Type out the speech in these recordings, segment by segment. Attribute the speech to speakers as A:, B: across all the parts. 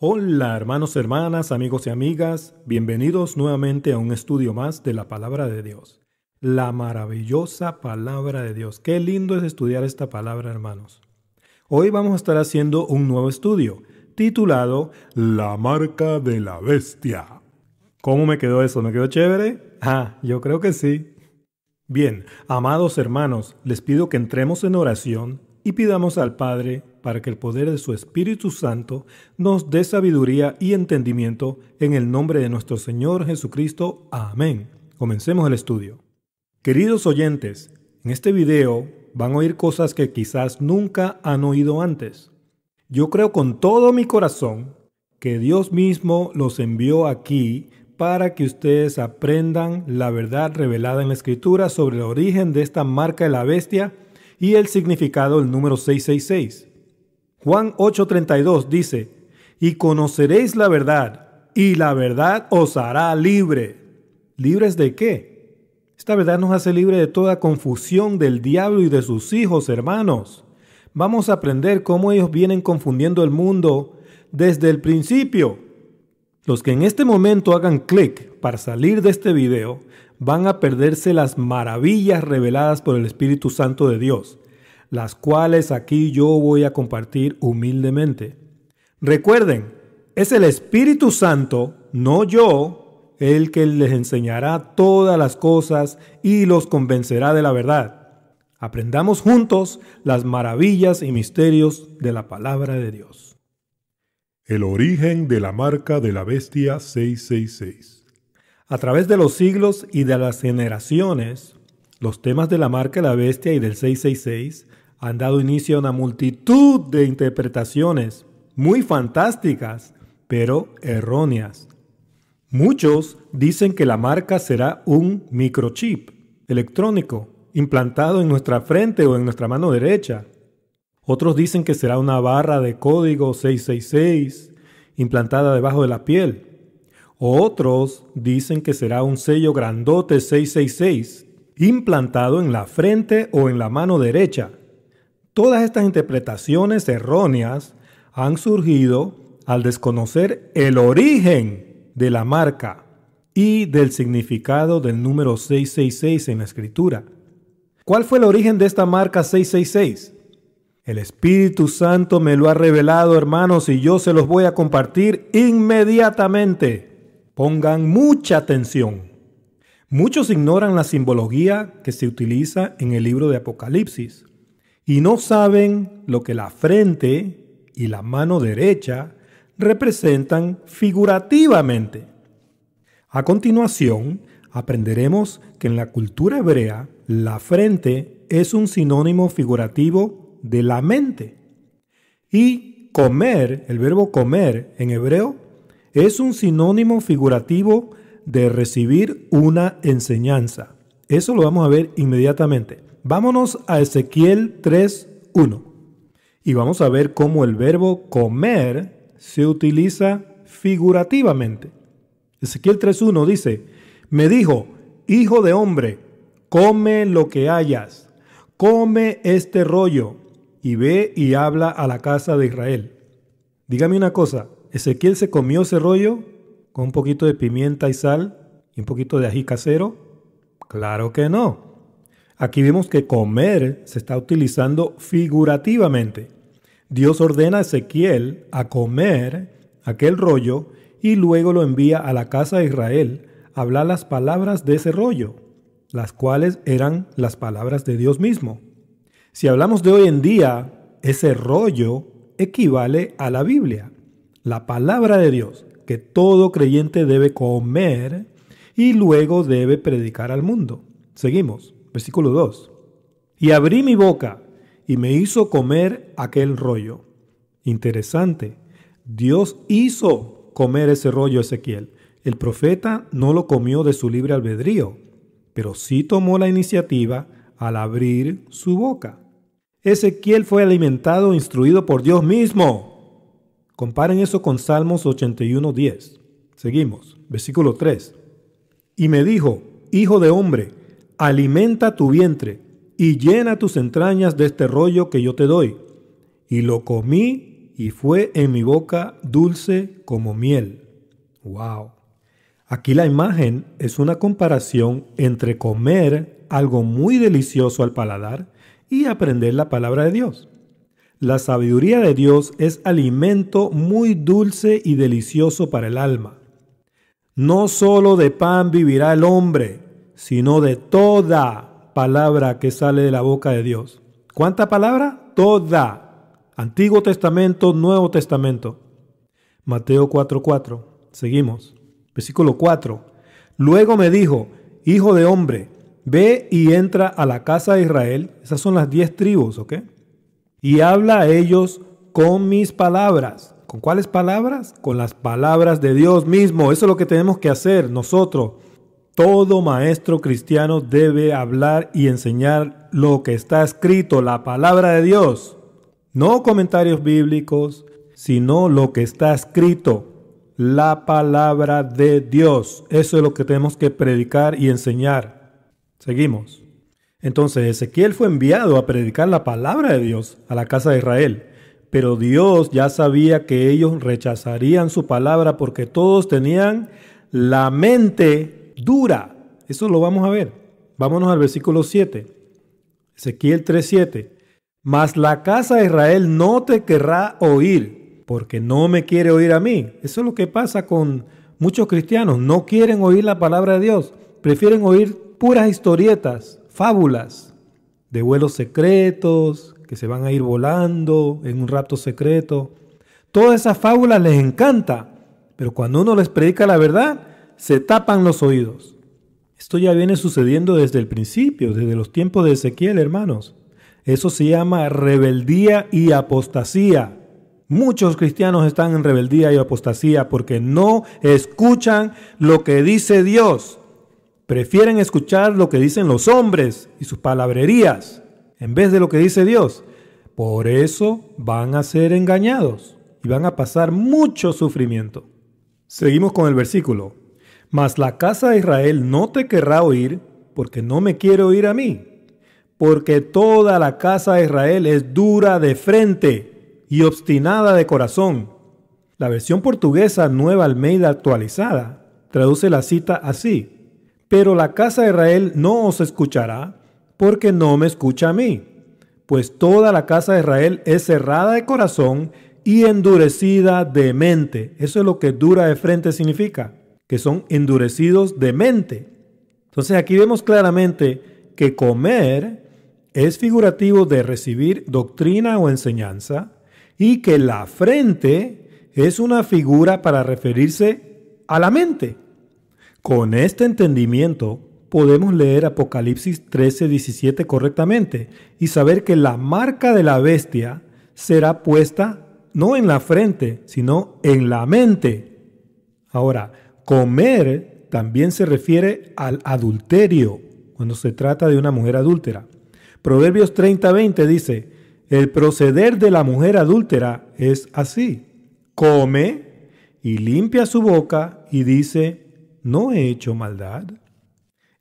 A: Hola hermanos, hermanas, amigos y amigas, bienvenidos nuevamente a un estudio más de la Palabra de Dios. La maravillosa Palabra de Dios. Qué lindo es estudiar esta palabra, hermanos. Hoy vamos a estar haciendo un nuevo estudio titulado La marca de la bestia. ¿Cómo me quedó eso? ¿Me quedó chévere? Yo creo que sí. Bien, amados hermanos, les pido que entremos en oración y pidamos al Padre para que el poder de su Espíritu Santo nos dé sabiduría y entendimiento en el nombre de nuestro Señor Jesucristo. Amén. Comencemos el estudio. Queridos oyentes, en este video van a oír cosas que quizás nunca han oído antes. Yo creo con todo mi corazón que Dios mismo los envió aquí para que ustedes aprendan la verdad revelada en la Escritura sobre el origen de esta marca de la bestia y el significado del número 666. Juan 8:32 dice, y conoceréis la verdad, y la verdad os hará libre. ¿Libres de qué? Esta verdad nos hace libre de toda confusión del diablo y de sus hijos, hermanos. Vamos a aprender cómo ellos vienen confundiendo el mundo desde el principio. Los que en este momento hagan clic para salir de este video van a perderse las maravillas reveladas por el Espíritu Santo de Dios, las cuales aquí yo voy a compartir humildemente. Recuerden, es el Espíritu Santo, no yo, el que les enseñará todas las cosas y los convencerá de la verdad. Aprendamos juntos las maravillas y misterios de la palabra de Dios. El origen de la marca de la bestia 666. A través de los siglos y de las generaciones, los temas de la marca de la bestia y del 666 han dado inicio a una multitud de interpretaciones muy fantásticas, pero erróneas. Muchos dicen que la marca será un microchip electrónico implantado en nuestra frente o en nuestra mano derecha. Otros dicen que será una barra de código 666 implantada debajo de la piel. Otros dicen que será un sello grandote 666 implantado en la frente o en la mano derecha. Todas estas interpretaciones erróneas han surgido al desconocer el origen de la marca y del significado del número 666 en la Escritura. ¿Cuál fue el origen de esta marca 666? El Espíritu Santo me lo ha revelado, hermanos, y yo se los voy a compartir inmediatamente. Pongan mucha atención. Muchos ignoran la simbología que se utiliza en el libro de Apocalipsis y no saben lo que la frente y la mano derecha representan figurativamente. A continuación, aprenderemos que en la cultura hebrea, la frente es un sinónimo figurativo de la mente. Y comer, el verbo comer en hebreo, es un sinónimo figurativo de recibir una enseñanza. Eso lo vamos a ver inmediatamente. Vámonos a Ezequiel 3:1 y vamos a ver cómo el verbo comer se utiliza figurativamente. Ezequiel 3:1 dice, me dijo, hijo de hombre, come lo que hayas, come este rollo, y ve y habla a la casa de Israel. Dígame una cosa, ¿Ezequiel se comió ese rollo con un poquito de pimienta y sal y un poquito de ají casero? Claro que no. Aquí vemos que comer se está utilizando figurativamente. Dios ordena a Ezequiel a comer aquel rollo y luego lo envía a la casa de Israel a hablar las palabras de ese rollo, las cuales eran las palabras de Dios mismo. Si hablamos de hoy en día, ese rollo equivale a la Biblia, la palabra de Dios, que todo creyente debe comer y luego debe predicar al mundo. Seguimos, versículo 2. Y abrí mi boca y me hizo comer aquel rollo. Interesante, Dios hizo comer ese rollo a Ezequiel. El profeta no lo comió de su libre albedrío, pero sí tomó la iniciativa al abrir su boca. Ezequiel fue alimentado e instruido por Dios mismo. Comparen eso con Salmos 81:10. Seguimos, versículo 3. Y me dijo, hijo de hombre, alimenta tu vientre y llena tus entrañas de este rollo que yo te doy. Y lo comí y fue en mi boca dulce como miel. ¡Wow! Aquí la imagen es una comparación entre comer algo muy delicioso al paladar y aprender la palabra de Dios. La sabiduría de Dios es alimento muy dulce y delicioso para el alma. No solo de pan vivirá el hombre, sino de toda palabra que sale de la boca de Dios. ¿Cuánta palabra? Toda. Antiguo Testamento, Nuevo Testamento. Mateo 4:4. Seguimos. Versículo 4. Luego me dijo, hijo de hombre, ve y entra a la casa de Israel. Esas son las 10 tribus, ¿ok? Y habla a ellos con mis palabras. ¿Con cuáles palabras? Con las palabras de Dios mismo. Eso es lo que tenemos que hacer nosotros. Todo maestro cristiano debe hablar y enseñar lo que está escrito, la palabra de Dios. No comentarios bíblicos, sino lo que está escrito, la palabra de Dios. Eso es lo que tenemos que predicar y enseñar. Seguimos. Entonces Ezequiel fue enviado a predicar la palabra de Dios a la casa de Israel. Pero Dios ya sabía que ellos rechazarían su palabra porque todos tenían la mente dura. Eso lo vamos a ver. Vámonos al versículo 7. Ezequiel 3:7. Mas la casa de Israel no te querrá oír, porque no me quiere oír a mí. Eso es lo que pasa con muchos cristianos. No quieren oír la palabra de Dios. Prefieren oír puras historietas, fábulas de vuelos secretos, que se van a ir volando en un rapto secreto. Todas esas fábulas les encanta, pero cuando uno les predica la verdad, se tapan los oídos. Esto ya viene sucediendo desde el principio, desde los tiempos de Ezequiel, hermanos. Eso se llama rebeldía y apostasía. Muchos cristianos están en rebeldía y apostasía porque no escuchan lo que dice Dios. Prefieren escuchar lo que dicen los hombres y sus palabrerías en vez de lo que dice Dios. Por eso van a ser engañados y van a pasar mucho sufrimiento. Seguimos con el versículo. Mas la casa de Israel no te querrá oír, porque no me quiere oír a mí. Porque toda la casa de Israel es dura de frente y obstinada de corazón. La versión portuguesa Nueva Almeida actualizada traduce la cita así. Pero la casa de Israel no os escuchará, porque no me escucha a mí. Pues toda la casa de Israel es cerrada de corazón y endurecida de mente. Eso es lo que dura de frente significa, que son endurecidos de mente. Entonces aquí vemos claramente que comer es figurativo de recibir doctrina o enseñanza y que la frente es una figura para referirse a la mente. Con este entendimiento podemos leer Apocalipsis 13:17 correctamente y saber que la marca de la bestia será puesta no en la frente, sino en la mente. Ahora, comer también se refiere al adulterio, cuando se trata de una mujer adúltera. Proverbios 30:20 dice, el proceder de la mujer adúltera es así. Come y limpia su boca y dice, ¿no he hecho maldad?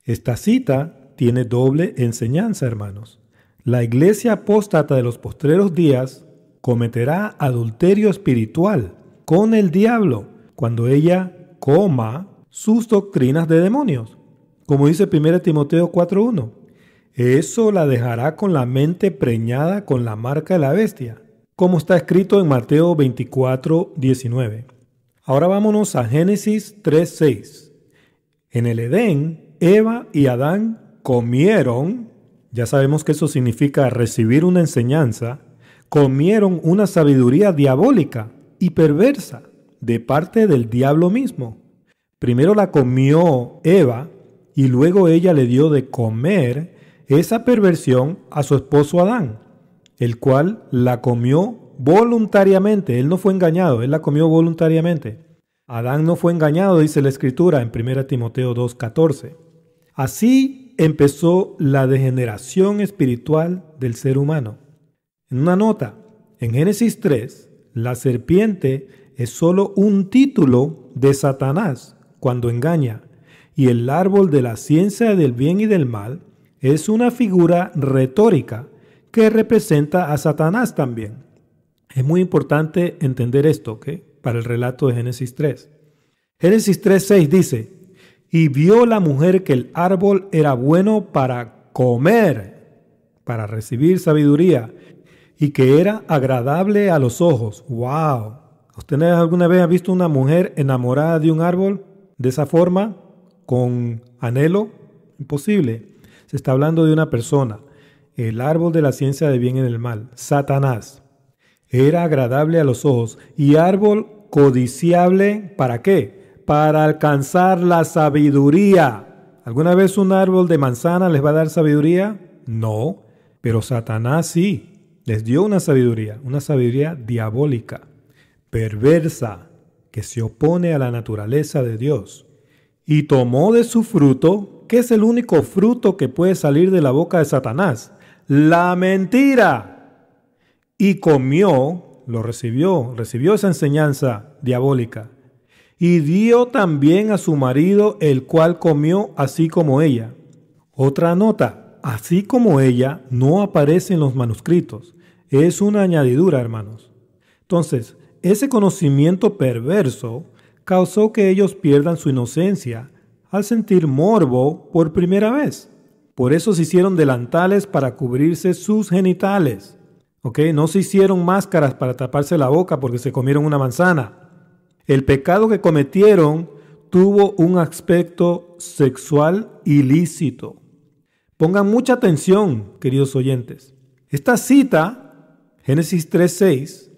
A: Esta cita tiene doble enseñanza, hermanos. La iglesia apóstata de los postreros días cometerá adulterio espiritual con el diablo cuando ella coma sus doctrinas de demonios. Como dice 1 Timoteo 4:1, eso la dejará con la mente preñada con la marca de la bestia, como está escrito en Mateo 24:19. Ahora vámonos a Génesis 3:6. En el Edén, Eva y Adán comieron, ya sabemos que eso significa recibir una enseñanza, comieron una sabiduría diabólica y perversa de parte del diablo mismo. Primero la comió Eva y luego ella le dio de comer esa perversión a su esposo Adán, el cual la comió voluntariamente. Él no fue engañado, él la comió voluntariamente. Adán no fue engañado, dice la Escritura en 1 Timoteo 2:14. Así empezó la degeneración espiritual del ser humano. En una nota, en Génesis 3, la serpiente es solo un título de Satanás cuando engaña, y el árbol de la ciencia del bien y del mal es una figura retórica que representa a Satanás también. Es muy importante entender esto, ¿ok? Para el relato de Génesis 3. Génesis 3:6 dice, y vio la mujer que el árbol era bueno para comer, para recibir sabiduría, y que era agradable a los ojos. ¡Wow! ¿Usted alguna vez ha visto una mujer enamorada de un árbol de esa forma, con anhelo? Imposible. Se está hablando de una persona. El árbol de la ciencia del bien y del mal, Satanás. Era agradable a los ojos y árbol codiciable, ¿para qué? Para alcanzar la sabiduría. ¿Alguna vez un árbol de manzana les va a dar sabiduría? No, pero Satanás sí. Les dio una sabiduría diabólica, perversa, que se opone a la naturaleza de Dios. Y tomó de su fruto, que es el único fruto que puede salir de la boca de Satanás, la mentira. Y comió, recibió esa enseñanza diabólica. Y dio también a su marido, el cual comió así como ella. Otra nota, así como ella no aparece en los manuscritos. Es una añadidura, hermanos. Entonces, ese conocimiento perverso causó que ellos pierdan su inocencia al sentir morbo por primera vez. Por eso se hicieron delantales para cubrirse sus genitales. ¿Ok? No se hicieron máscaras para taparse la boca porque se comieron una manzana. El pecado que cometieron tuvo un aspecto sexual ilícito. Pongan mucha atención, queridos oyentes. Esta cita, Génesis 3:6,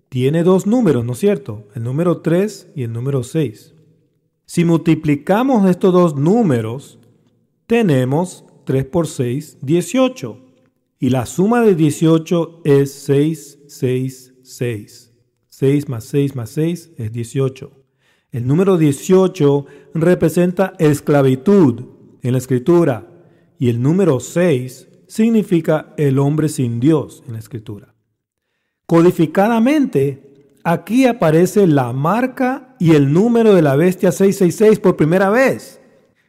A: tiene dos números, ¿no es cierto? El número 3 y el número 6. Si multiplicamos estos dos números, tenemos 3 por 6, 18. Y la suma de 18 es 6, 6, 6. 6 más 6 más 6 es 18. El número 18 representa esclavitud en la Escritura y el número 6 significa el hombre sin Dios en la Escritura. Codificadamente, aquí aparece la marca y el número de la bestia 666 por primera vez.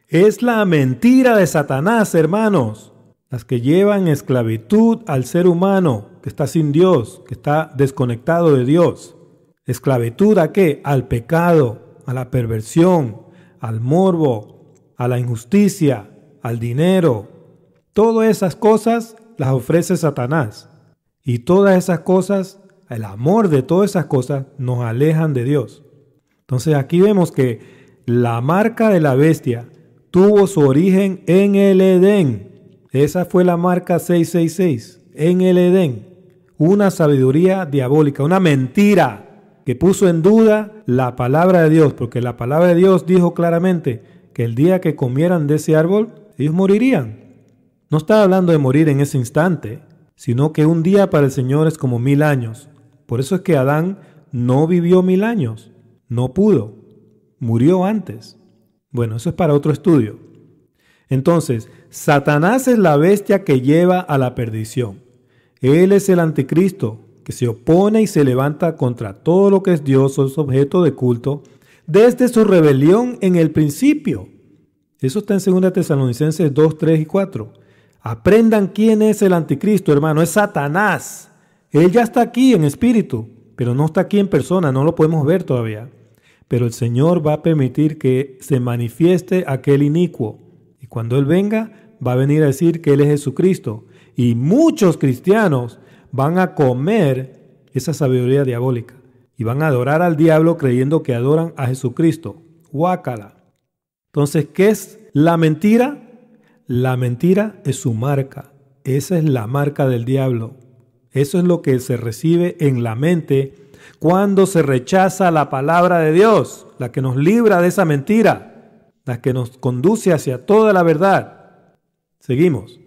A: Es la mentira de Satanás, hermanos, las que llevan esclavitud al ser humano que está sin Dios, que está desconectado de Dios. ¿Esclavitud a qué? Al pecado, a la perversión, al morbo, a la injusticia, al dinero. Todas esas cosas las ofrece Satanás. Y todas esas cosas, el amor de todas esas cosas nos alejan de Dios. Entonces aquí vemos que la marca de la bestia tuvo su origen en el Edén. Esa fue la marca 666, en el Edén. Una sabiduría diabólica, una mentira que puso en duda la palabra de Dios, porque la palabra de Dios dijo claramente que el día que comieran de ese árbol, ellos morirían. No está hablando de morir en ese instante, sino que un día para el Señor es como 1000 años. Por eso es que Adán no vivió 1000 años, no pudo, murió antes. Bueno, eso es para otro estudio. Entonces, Satanás es la bestia que lleva a la perdición. Él es el anticristo que se opone y se levanta contra todo lo que es Dios o es objeto de culto desde su rebelión en el principio. Eso está en 2 Tesalonicenses 2, 3 y 4. Aprendan quién es el anticristo, hermano. Es Satanás. Él ya está aquí en espíritu, pero no está aquí en persona, no lo podemos ver todavía. Pero el Señor va a permitir que se manifieste aquel inicuo. Y cuando Él venga, va a venir a decir que Él es Jesucristo. Y muchos cristianos van a comer esa sabiduría diabólica y van a adorar al diablo creyendo que adoran a Jesucristo. Guácala. Entonces, ¿qué es la mentira? La mentira es su marca. Esa es la marca del diablo. Eso es lo que se recibe en la mente cuando se rechaza la palabra de Dios, la que nos libra de esa mentira, la que nos conduce hacia toda la verdad. Seguimos.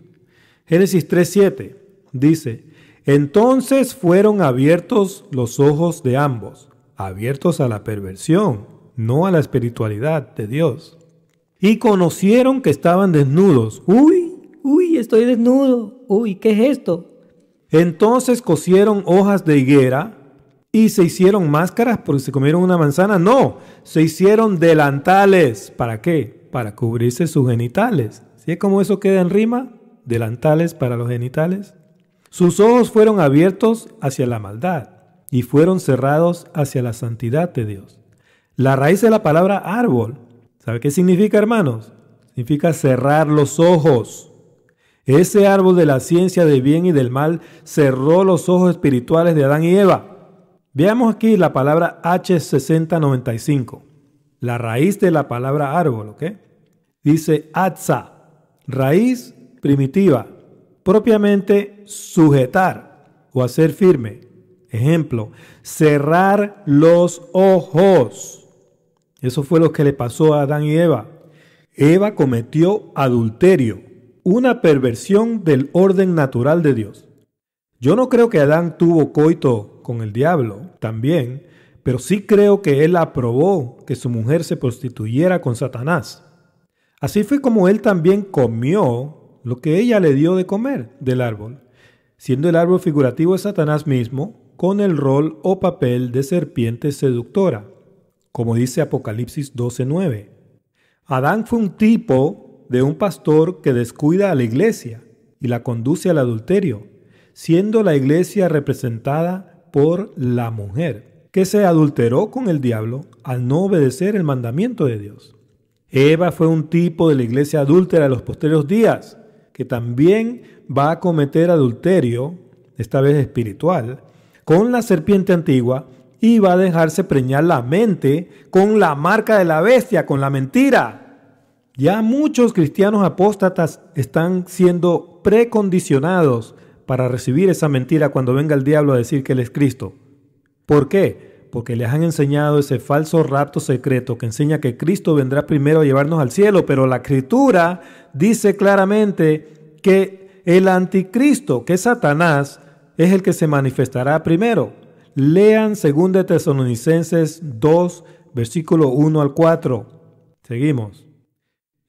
A: Génesis 3:7 dice: entonces fueron abiertos los ojos de ambos, abiertos a la perversión, no a la espiritualidad de Dios. Y conocieron que estaban desnudos. Uy, estoy desnudo. Uy, ¿qué es esto? Entonces cosieron hojas de higuera y se hicieron máscaras porque se comieron una manzana. No, se hicieron delantales. ¿Para qué? Para cubrirse sus genitales. ¿Sí? ¿Cómo eso queda en rima? Delantales para los genitales. Sus ojos fueron abiertos hacia la maldad. y fueron cerrados hacia la santidad de Dios. La raíz de la palabra árbol, ¿sabe qué significa, hermanos? Significa cerrar los ojos. Ese árbol de la ciencia del bien y del mal cerró los ojos espirituales de Adán y Eva. Veamos aquí la palabra H6095, la raíz de la palabra árbol, ¿ok? Dice atza, raíz primitiva, propiamente sujetar o hacer firme. Ejemplo, cerrar los ojos. Eso fue lo que le pasó a Adán y Eva. Eva cometió adulterio, una perversión del orden natural de Dios. Yo no creo que Adán tuvo coito con el diablo también, pero sí creo que él aprobó que su mujer se prostituyera con Satanás. Así fue como él también comió lo que ella le dio de comer del árbol, siendo el árbol figurativo de Satanás mismo, con el rol o papel de serpiente seductora, como dice Apocalipsis 12:9. Adán fue un tipo de un pastor que descuida a la iglesia y la conduce al adulterio, siendo la iglesia representada por la mujer, que se adulteró con el diablo al no obedecer el mandamiento de Dios. Eva fue un tipo de la iglesia adúltera de los posteriores días, que también va a cometer adulterio, esta vez espiritual, con la serpiente antigua y va a dejarse preñar la mente con la marca de la bestia, con la mentira. Ya muchos cristianos apóstatas están siendo precondicionados para recibir esa mentira cuando venga el diablo a decir que él es Cristo. ¿Por qué? Porque les han enseñado ese falso rapto secreto que enseña que Cristo vendrá primero a llevarnos al cielo, pero la Escritura dice claramente que el anticristo, que es Satanás, es el que se manifestará primero. Lean 2 Tesalonicenses 2, versículo 1 al 4. Seguimos.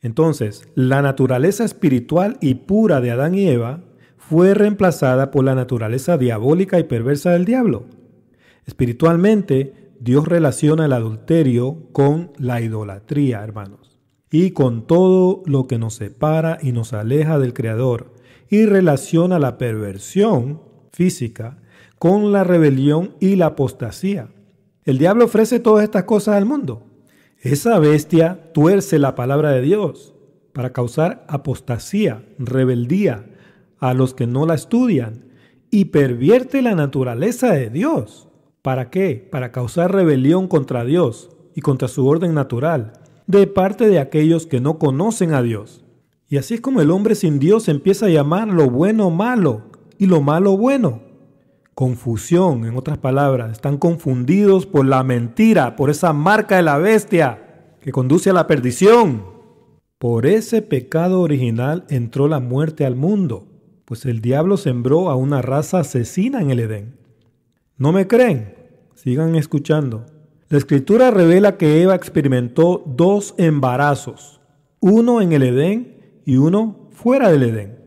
A: Entonces, la naturaleza espiritual y pura de Adán y Eva fue reemplazada por la naturaleza diabólica y perversa del diablo. Espiritualmente, Dios relaciona el adulterio con la idolatría, hermanos, y con todo lo que nos separa y nos aleja del Creador, y relaciona la perversión física con la rebelión y la apostasía. El diablo ofrece todas estas cosas al mundo. Esa bestia tuerce la palabra de Dios para causar apostasía, rebeldía a los que no la estudian y pervierte la naturaleza de Dios. ¿Para qué? Para causar rebelión contra Dios y contra su orden natural de parte de aquellos que no conocen a Dios. Y así es como el hombre sin Dios empieza a llamar lo bueno malo y lo malo bueno. Confusión, en otras palabras, están confundidos por la mentira, por esa marca de la bestia que conduce a la perdición. Por ese pecado original entró la muerte al mundo, pues el diablo sembró a una raza asesina en el Edén. ¿No me creen? Sigan escuchando. La Escritura revela que Eva experimentó 2 embarazos, uno en el Edén y uno fuera del Edén.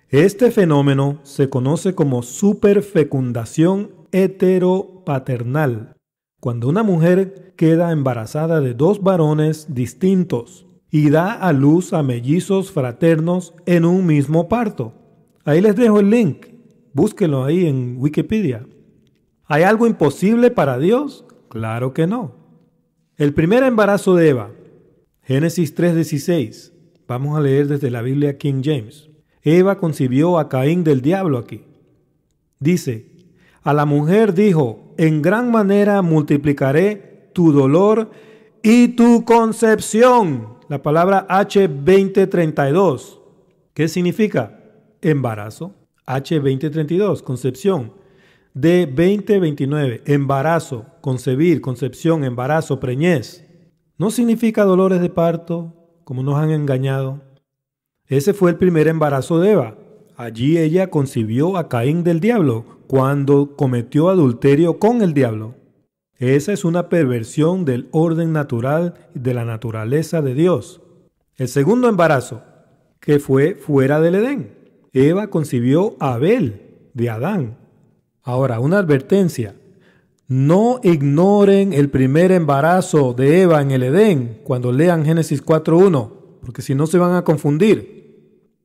A: Este fenómeno se conoce como superfecundación heteropaternal, cuando una mujer queda embarazada de 2 varones distintos y da a luz a mellizos fraternos en un mismo parto. Ahí les dejo el link, búsquenlo ahí en Wikipedia. ¿Hay algo imposible para Dios? Claro que no. El primer embarazo de Eva, Génesis 3:16, vamos a leer desde la Biblia King James. Eva concibió a Caín del diablo aquí. Dice, a la mujer dijo, en gran manera multiplicaré tu dolor y tu concepción. La palabra H2032. ¿Qué significa? Embarazo. H2032, concepción. D2029, embarazo, concebir, concepción, embarazo, preñez. No significa dolores de parto, como nos han engañado. Ese fue el primer embarazo de Eva. Allí ella concibió a Caín del diablo cuando cometió adulterio con el diablo. Esa es una perversión del orden natural y de la naturaleza de Dios. El segundo embarazo, que fue fuera del Edén. Eva concibió a Abel, de Adán. Ahora, una advertencia. No ignoren el primer embarazo de Eva en el Edén cuando lean Génesis 4:1, porque si no se van a confundir.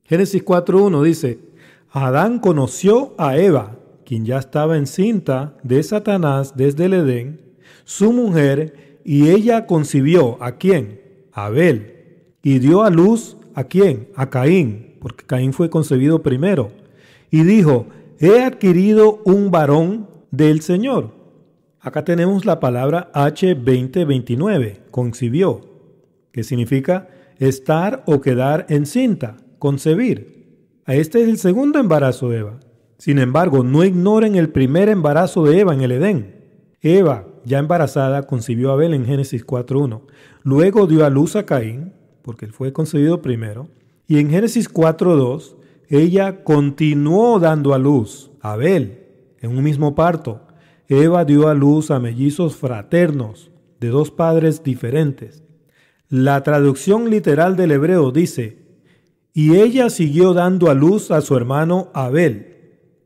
A: Génesis 4:1 dice, Adán conoció a Eva, quien ya estaba encinta de Satanás desde el Edén, su mujer, y ella concibió, ¿a quién? A Abel, y dio a luz, ¿a quién? A Caín, porque Caín fue concebido primero, y dijo, he adquirido un varón del Señor. Acá tenemos la palabra H2029, concibió, que significa estar o quedar encinta, concebir. Este es el segundo embarazo de Eva. Sin embargo, no ignoren el primer embarazo de Eva en el Edén. Eva, ya embarazada, concibió a Abel en Génesis 4.1. Luego dio a luz a Caín, porque él fue concebido primero. Y en Génesis 4.2, ella continuó dando a luz a Abel en un mismo parto. Eva dio a luz a mellizos fraternos de dos padres diferentes. La traducción literal del hebreo dice, y ella siguió dando a luz a su hermano Abel,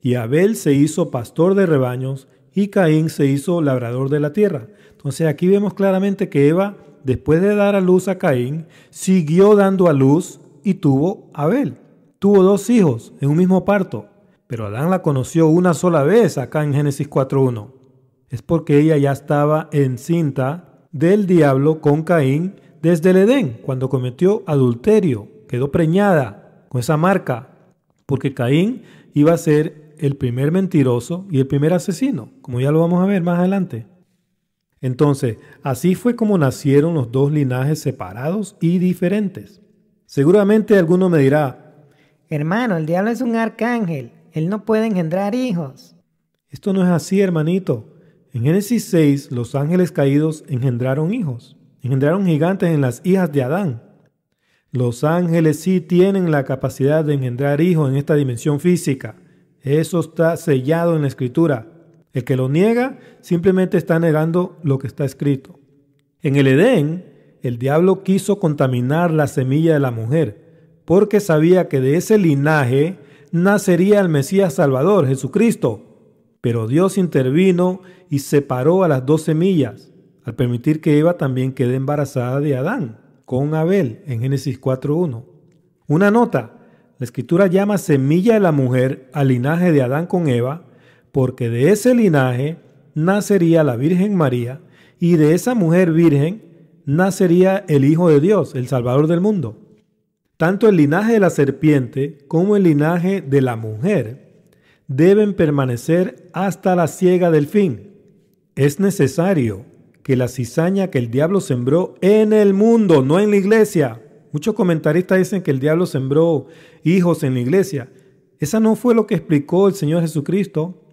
A: y Abel se hizo pastor de rebaños, y Caín se hizo labrador de la tierra. Entonces aquí vemos claramente que Eva, después de dar a luz a Caín, siguió dando a luz y tuvo a Abel. Tuvo dos hijos en un mismo parto, pero Adán la conoció una sola vez acá en Génesis 4.1. Es porque ella ya estaba encinta del diablo con Caín desde el Edén, cuando cometió adulterio. Quedó preñada con esa marca, porque Caín iba a ser el primer mentiroso y el primer asesino, como ya lo vamos a ver más adelante. Entonces, así fue como nacieron los dos linajes separados y diferentes. Seguramente alguno me dirá,
B: hermano, el diablo es un arcángel, él no puede engendrar hijos.
A: Esto no es así, hermanito. En Génesis 6, los ángeles caídos engendraron hijos, engendraron gigantes en las hijas de Adán. Los ángeles sí tienen la capacidad de engendrar hijos en esta dimensión física. Eso está sellado en la Escritura. El que lo niega simplemente está negando lo que está escrito. En el Edén, el diablo quiso contaminar la semilla de la mujer, porque sabía que de ese linaje nacería el Mesías Salvador, Jesucristo. Pero Dios intervino y separó a las dos semillas, al permitir que Eva también quede embarazada de Adán, con Abel, en Génesis 4.1. Una nota, la Escritura llama semilla de la mujer al linaje de Adán con Eva, porque de ese linaje nacería la Virgen María, y de esa mujer virgen nacería el Hijo de Dios, el Salvador del mundo. Tanto el linaje de la serpiente como el linaje de la mujer deben permanecer hasta la siega del fin. Es necesario que la cizaña que el diablo sembró en el mundo, no en la iglesia. Muchos comentaristas dicen que el diablo sembró hijos en la iglesia. Esa no fue lo que explicó el Señor Jesucristo.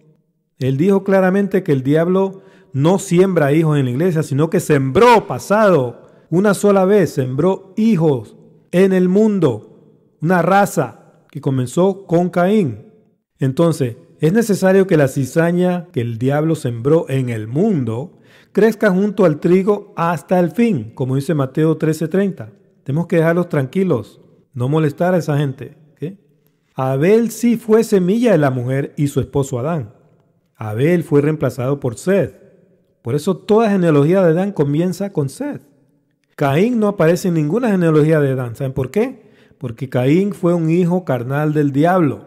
A: Él dijo claramente que el diablo no siembra hijos en la iglesia, sino que sembró pasado. Una sola vez sembró hijos en el mundo. Una raza que comenzó con Caín. Entonces, es necesario que la cizaña que el diablo sembró en el mundo crezca junto al trigo hasta el fin, como dice Mateo 13:30. Tenemos que dejarlos tranquilos, no molestar a esa gente. ¿Okay? Abel sí fue semilla de la mujer y su esposo Adán. Abel fue reemplazado por Seth. Por eso toda genealogía de Adán comienza con Seth. Caín no aparece en ninguna genealogía de Adán. ¿Saben por qué? Porque Caín fue un hijo carnal del diablo,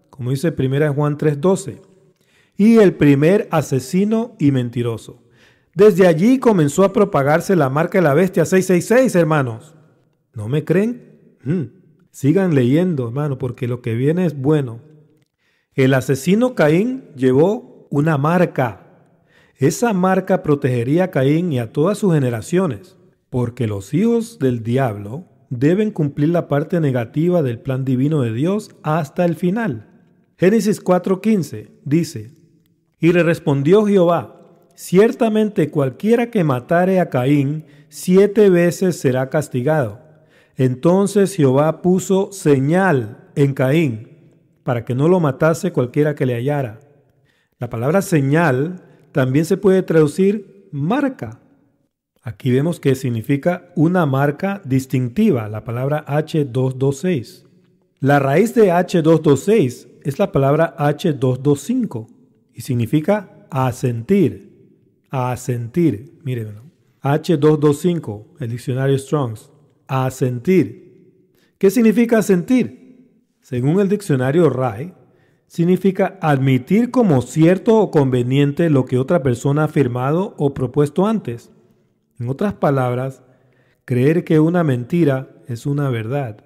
A: como dice 1 Juan 3:12, y el primer asesino y mentiroso. Desde allí comenzó a propagarse la marca de la bestia 666, hermanos. ¿No me creen? Sigan leyendo, hermano, porque lo que viene es bueno. El asesino Caín llevó una marca. Esa marca protegería a Caín y a todas sus generaciones, porque los hijos del diablo deben cumplir la parte negativa del plan divino de Dios hasta el final. Génesis 4:15 dice, y le respondió Jehová, ciertamente cualquiera que matare a Caín 7 veces será castigado. Entonces Jehová puso señal en Caín, para que no lo matase cualquiera que le hallara. La palabra señal también se puede traducir marca. Aquí vemos que significa una marca distintiva, la palabra H226. La raíz de H226 es la palabra H225 y significa asentir. Asentir, mírenlo. H225, el diccionario Strong's. Asentir. ¿Qué significa asentir? Según el diccionario RAI, significa admitir como cierto o conveniente lo que otra persona ha afirmado o propuesto antes. En otras palabras, creer que una mentira es una verdad.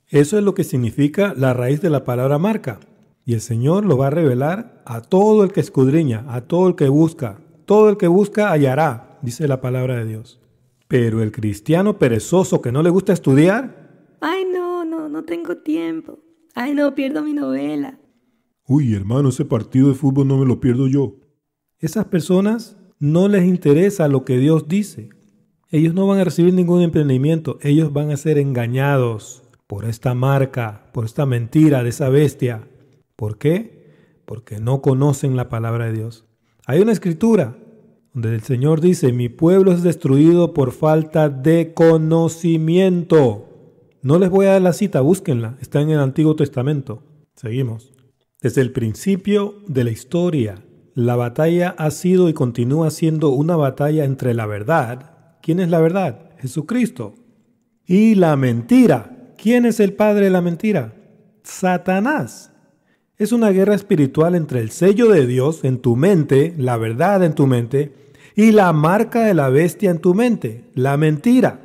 A: Eso es lo que significa la raíz de la palabra marca. Y el Señor lo va a revelar a todo el que escudriña, a todo el que busca. Todo el que busca hallará, dice la palabra de Dios. Pero el cristiano perezoso que no le gusta estudiar,
C: Ay, no tengo tiempo. Ay, no, pierdo mi novela.
A: uy, hermano, ese partido de fútbol no me lo pierdo yo. Esas personas no les interesa lo que Dios dice. Ellos no van a recibir ningún emprendimiento. Ellos van a ser engañados por esta marca, por esta mentira de esa bestia. ¿Por qué? Porque no conocen la palabra de Dios. Hay una escritura donde el Señor dice: mi pueblo es destruido por falta de conocimiento. No les voy a dar la cita, búsquenla. Está en el Antiguo Testamento. Seguimos. Desde el principio de la historia, la batalla ha sido y continúa siendo una batalla entre la verdad. ¿Quién es la verdad? Jesucristo. Y la mentira. ¿Quién es el padre de la mentira? Satanás. Es una guerra espiritual entre el sello de Dios en tu mente, la verdad en tu mente, y la marca de la bestia en tu mente, la mentira.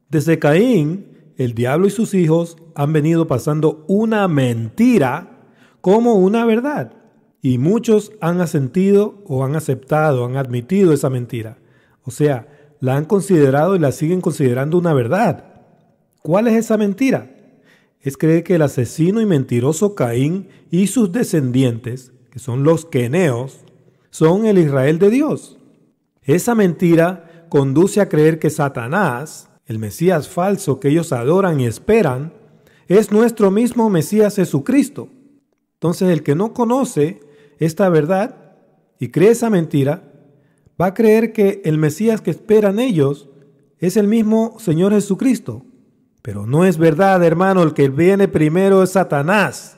A: Desde Caín, el diablo y sus hijos han venido pasando una mentira como una verdad. Y muchos han asentido o han aceptado, han admitido esa mentira. O sea, la han considerado y la siguen considerando una verdad. ¿Cuál es esa mentira? Es creer que el asesino y mentiroso Caín y sus descendientes, que son los queneos, son el Israel de Dios. Esa mentira conduce a creer que Satanás, el Mesías falso que ellos adoran y esperan, es nuestro mismo Mesías Jesucristo. Entonces el que no conoce esta verdad y cree esa mentira, va a creer que el Mesías que esperan ellos es el mismo Señor Jesucristo. Pero no es verdad, hermano. El que viene primero es Satanás.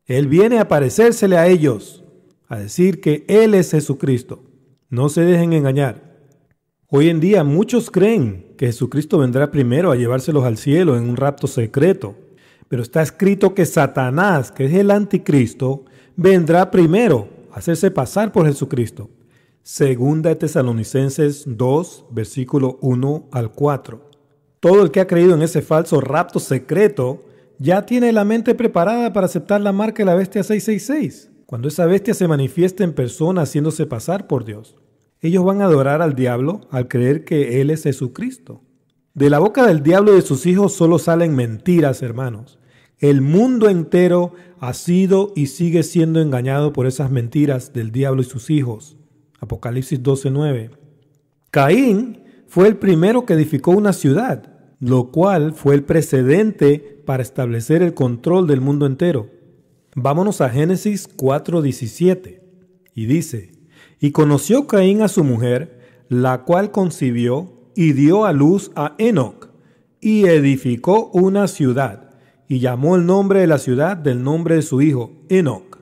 A: Él viene a parecérsele a ellos, a decir que Él es Jesucristo. No se dejen engañar. Hoy en día muchos creen que Jesucristo vendrá primero a llevárselos al cielo en un rapto secreto. Pero está escrito que Satanás, que es el anticristo, vendrá primero a hacerse pasar por Jesucristo. Segunda de Tesalonicenses 2, versículo 1 al 4. Todo el que ha creído en ese falso rapto secreto ya tiene la mente preparada para aceptar la marca de la bestia 666. Cuando esa bestia se manifieste en persona haciéndose pasar por Dios, ellos van a adorar al diablo al creer que Él es Jesucristo. De la boca del diablo y de sus hijos solo salen mentiras, hermanos. El mundo entero ha sido y sigue siendo engañado por esas mentiras del diablo y sus hijos. Apocalipsis 12:9. Caín fue el primero que edificó una ciudad, lo cual fue el precedente para establecer el control del mundo entero. Vámonos a Génesis 4:17 y dice: y conoció Caín a su mujer, la cual concibió y dio a luz a Enoc, y edificó una ciudad, y llamó el nombre de la ciudad del nombre de su hijo, Enoc.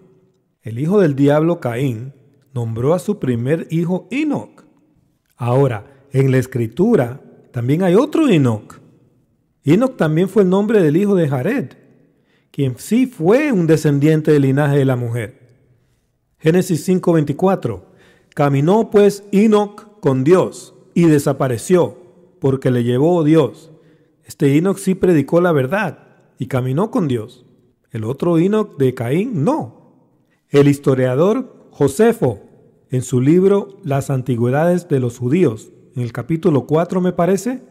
A: El hijo del diablo, Caín, nombró a su primer hijo Enoc. Ahora, en la escritura también hay otro Enoc. Enoc también fue el nombre del hijo de Jared, quien sí fue un descendiente del linaje de la mujer. Génesis 5:24. Caminó pues Enoc con Dios y desapareció, porque le llevó Dios. Este Enoc sí predicó la verdad y caminó con Dios. El otro Enoc de Caín no. El historiador Josefo, en su libro Las Antigüedades de los Judíos, en el capítulo 4 me parece,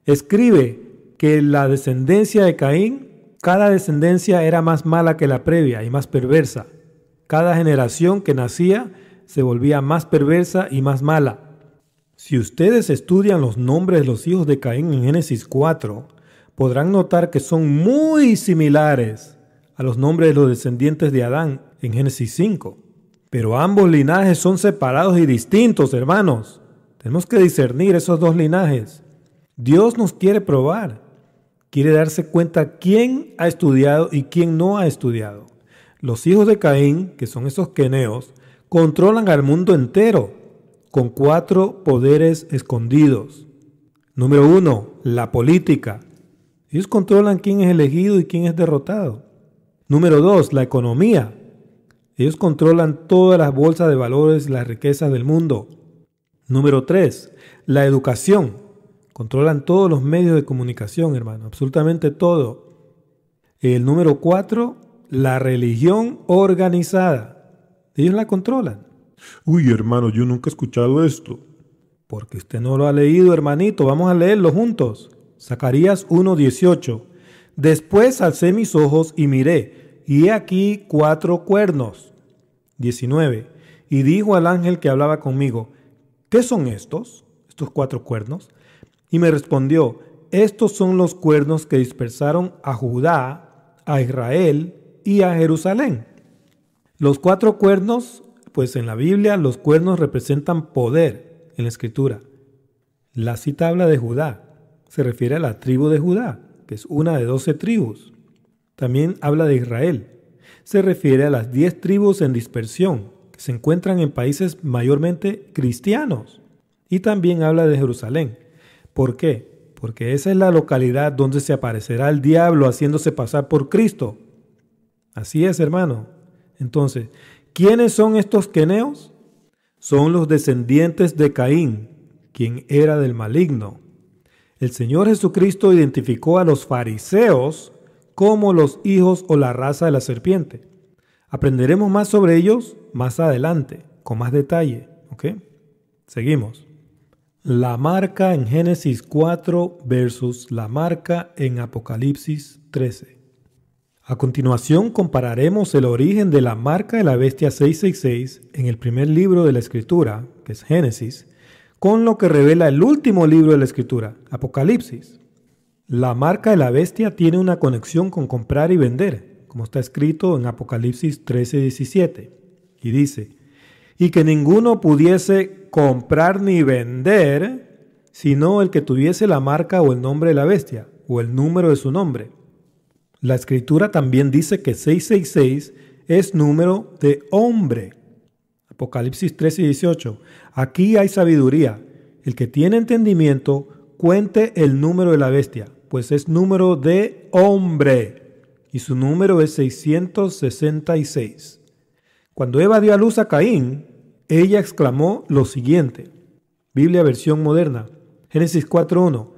A: escribe que la descendencia de Caín, cada descendencia era más mala que la previa y más perversa. Cada generación que nacía se volvía más perversa y más mala. Si ustedes estudian los nombres de los hijos de Caín en Génesis 4, podrán notar que son muy similares a los nombres de los descendientes de Adán en Génesis 5. Pero ambos linajes son separados y distintos, hermanos. Tenemos que discernir esos dos linajes. Dios nos quiere probar. Quiere darse cuenta quién ha estudiado y quién no ha estudiado. Los hijos de Caín, que son esos queneos, controlan al mundo entero con 4 poderes escondidos. Número 1, la política. Ellos controlan quién es elegido y quién es derrotado. Número 2, la economía. Ellos controlan todas las bolsas de valores, las riquezas del mundo. Número 3, la educación. Controlan todos los medios de comunicación, hermano, absolutamente todo. El número 4, la religión organizada. Ellos la controlan.
D: Uy, hermano, yo nunca he escuchado esto.
A: Porque usted no lo ha leído, hermanito. Vamos a leerlo juntos. Zacarías 1:18. Después alcé mis ojos y miré, y he aquí 4 cuernos. 19. Y dijo al ángel que hablaba conmigo, ¿qué son estos 4 cuernos? Y me respondió, estos son los cuernos que dispersaron a Judá, a Israel y a Jerusalén. Los 4 cuernos, pues en la Biblia los cuernos representan poder en la Escritura. La cita habla de Judá, se refiere a la tribu de Judá, que es una de 12 tribus. También habla de Israel, se refiere a las 10 tribus en dispersión, que se encuentran en países mayormente cristianos. Y también habla de Jerusalén. ¿Por qué? Porque esa es la localidad donde se aparecerá el diablo haciéndose pasar por Cristo. Así es, hermano. Entonces, ¿quiénes son estos queneos? Son los descendientes de Caín, quien era del maligno. El Señor Jesucristo identificó a los fariseos como los hijos o la raza de la serpiente. Aprenderemos más sobre ellos más adelante, con más detalle. ¿Ok? Seguimos. La marca en Génesis 4 versus la marca en Apocalipsis 13. A continuación compararemos el origen de la marca de la bestia 666 en el primer libro de la Escritura, que es Génesis, con lo que revela el último libro de la Escritura, Apocalipsis. La marca de la bestia tiene una conexión con comprar y vender, como está escrito en Apocalipsis 13:17, y dice, y que ninguno pudiese comprar ni vender, sino el que tuviese la marca o el nombre de la bestia, o el número de su nombre. La Escritura también dice que 666 es número de hombre. Apocalipsis 13:18. Aquí hay sabiduría. El que tiene entendimiento, cuente el número de la bestia, pues es número de hombre, y su número es 666. Cuando Eva dio a luz a Caín, ella exclamó lo siguiente. Biblia versión moderna. Génesis 4:1.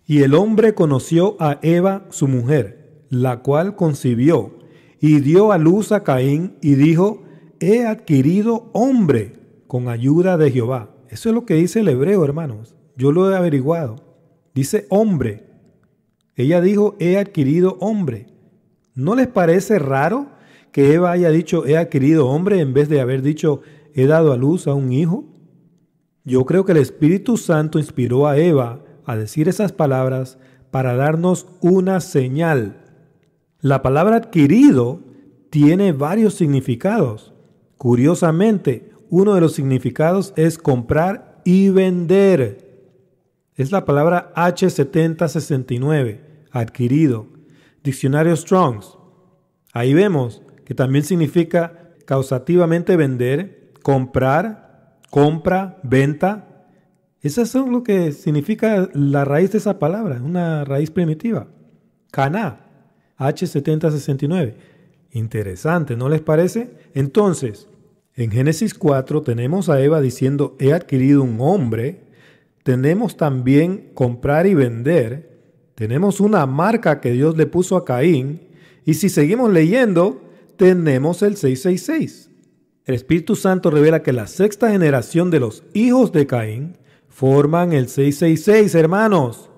A: Y el hombre conoció a Eva, su mujer, la cual concibió, y dio a luz a Caín, y dijo, he adquirido hombre con ayuda de Jehová. Eso es lo que dice el hebreo, hermanos. Yo lo he averiguado. Dice hombre. Ella dijo, he adquirido hombre. ¿No les parece raro que Eva haya dicho, he adquirido hombre, en vez de haber dicho, he dado a luz a un hijo? Yo creo que el Espíritu Santo inspiró a Eva a decir esas palabras para darnos una señal. La palabra adquirido tiene varios significados. Curiosamente, uno de los significados es comprar y vender. Es la palabra H7069, adquirido. Diccionario Strong's. Ahí vemos que también significa causativamente vender, comprar, compra, venta. Esas son lo que significa la raíz de esa palabra, una raíz primitiva. Caná, H7069. Interesante, ¿no les parece? Entonces, en Génesis 4 tenemos a Eva diciendo, he adquirido un hombre. Tenemos también comprar y vender. Tenemos una marca que Dios le puso a Caín. Y si seguimos leyendo, tenemos el 666. El Espíritu Santo revela que la sexta generación de los hijos de Caín forman el 666, hermanos.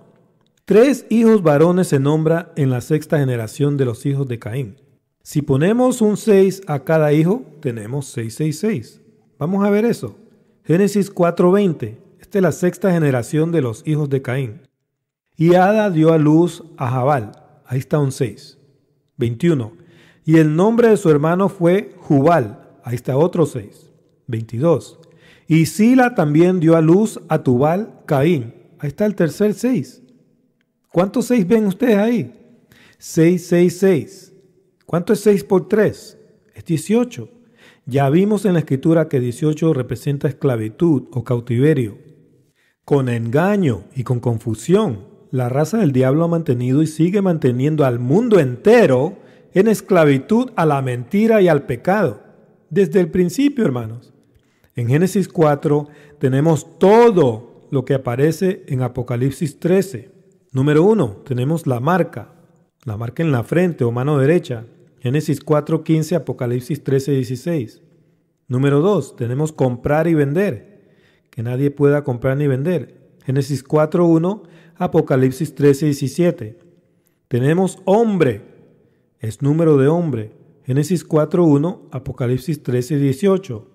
A: 3 hijos varones se nombra en la sexta generación de los hijos de Caín. Si ponemos un 6 a cada hijo, tenemos 666. Vamos a ver eso. Génesis 4:20. Esta es la sexta generación de los hijos de Caín. Y Ada dio a luz a Jabal. Ahí está un 6. 21. Y el nombre de su hermano fue Jubal. Ahí está otro 6. 22. Y Sila también dio a luz a Tubal Caín. Ahí está el tercer 6. ¿Cuántos 6 ven ustedes ahí? 666. ¿Cuánto es 6 por 3? Es 18. Ya vimos en la Escritura que 18 representa esclavitud o cautiverio. Con engaño y con confusión, la raza del diablo ha mantenido y sigue manteniendo al mundo entero en esclavitud a la mentira y al pecado. Desde el principio, hermanos. En Génesis 4 tenemos todo lo que aparece en Apocalipsis 13. Número 1, tenemos la marca en la frente o mano derecha. Génesis 4:15, Apocalipsis 13:16. Número 2, tenemos comprar y vender, que nadie pueda comprar ni vender. Génesis 4:1, Apocalipsis 13:17. Tenemos hombre, es número de hombre. Génesis 4:1, Apocalipsis 13:18.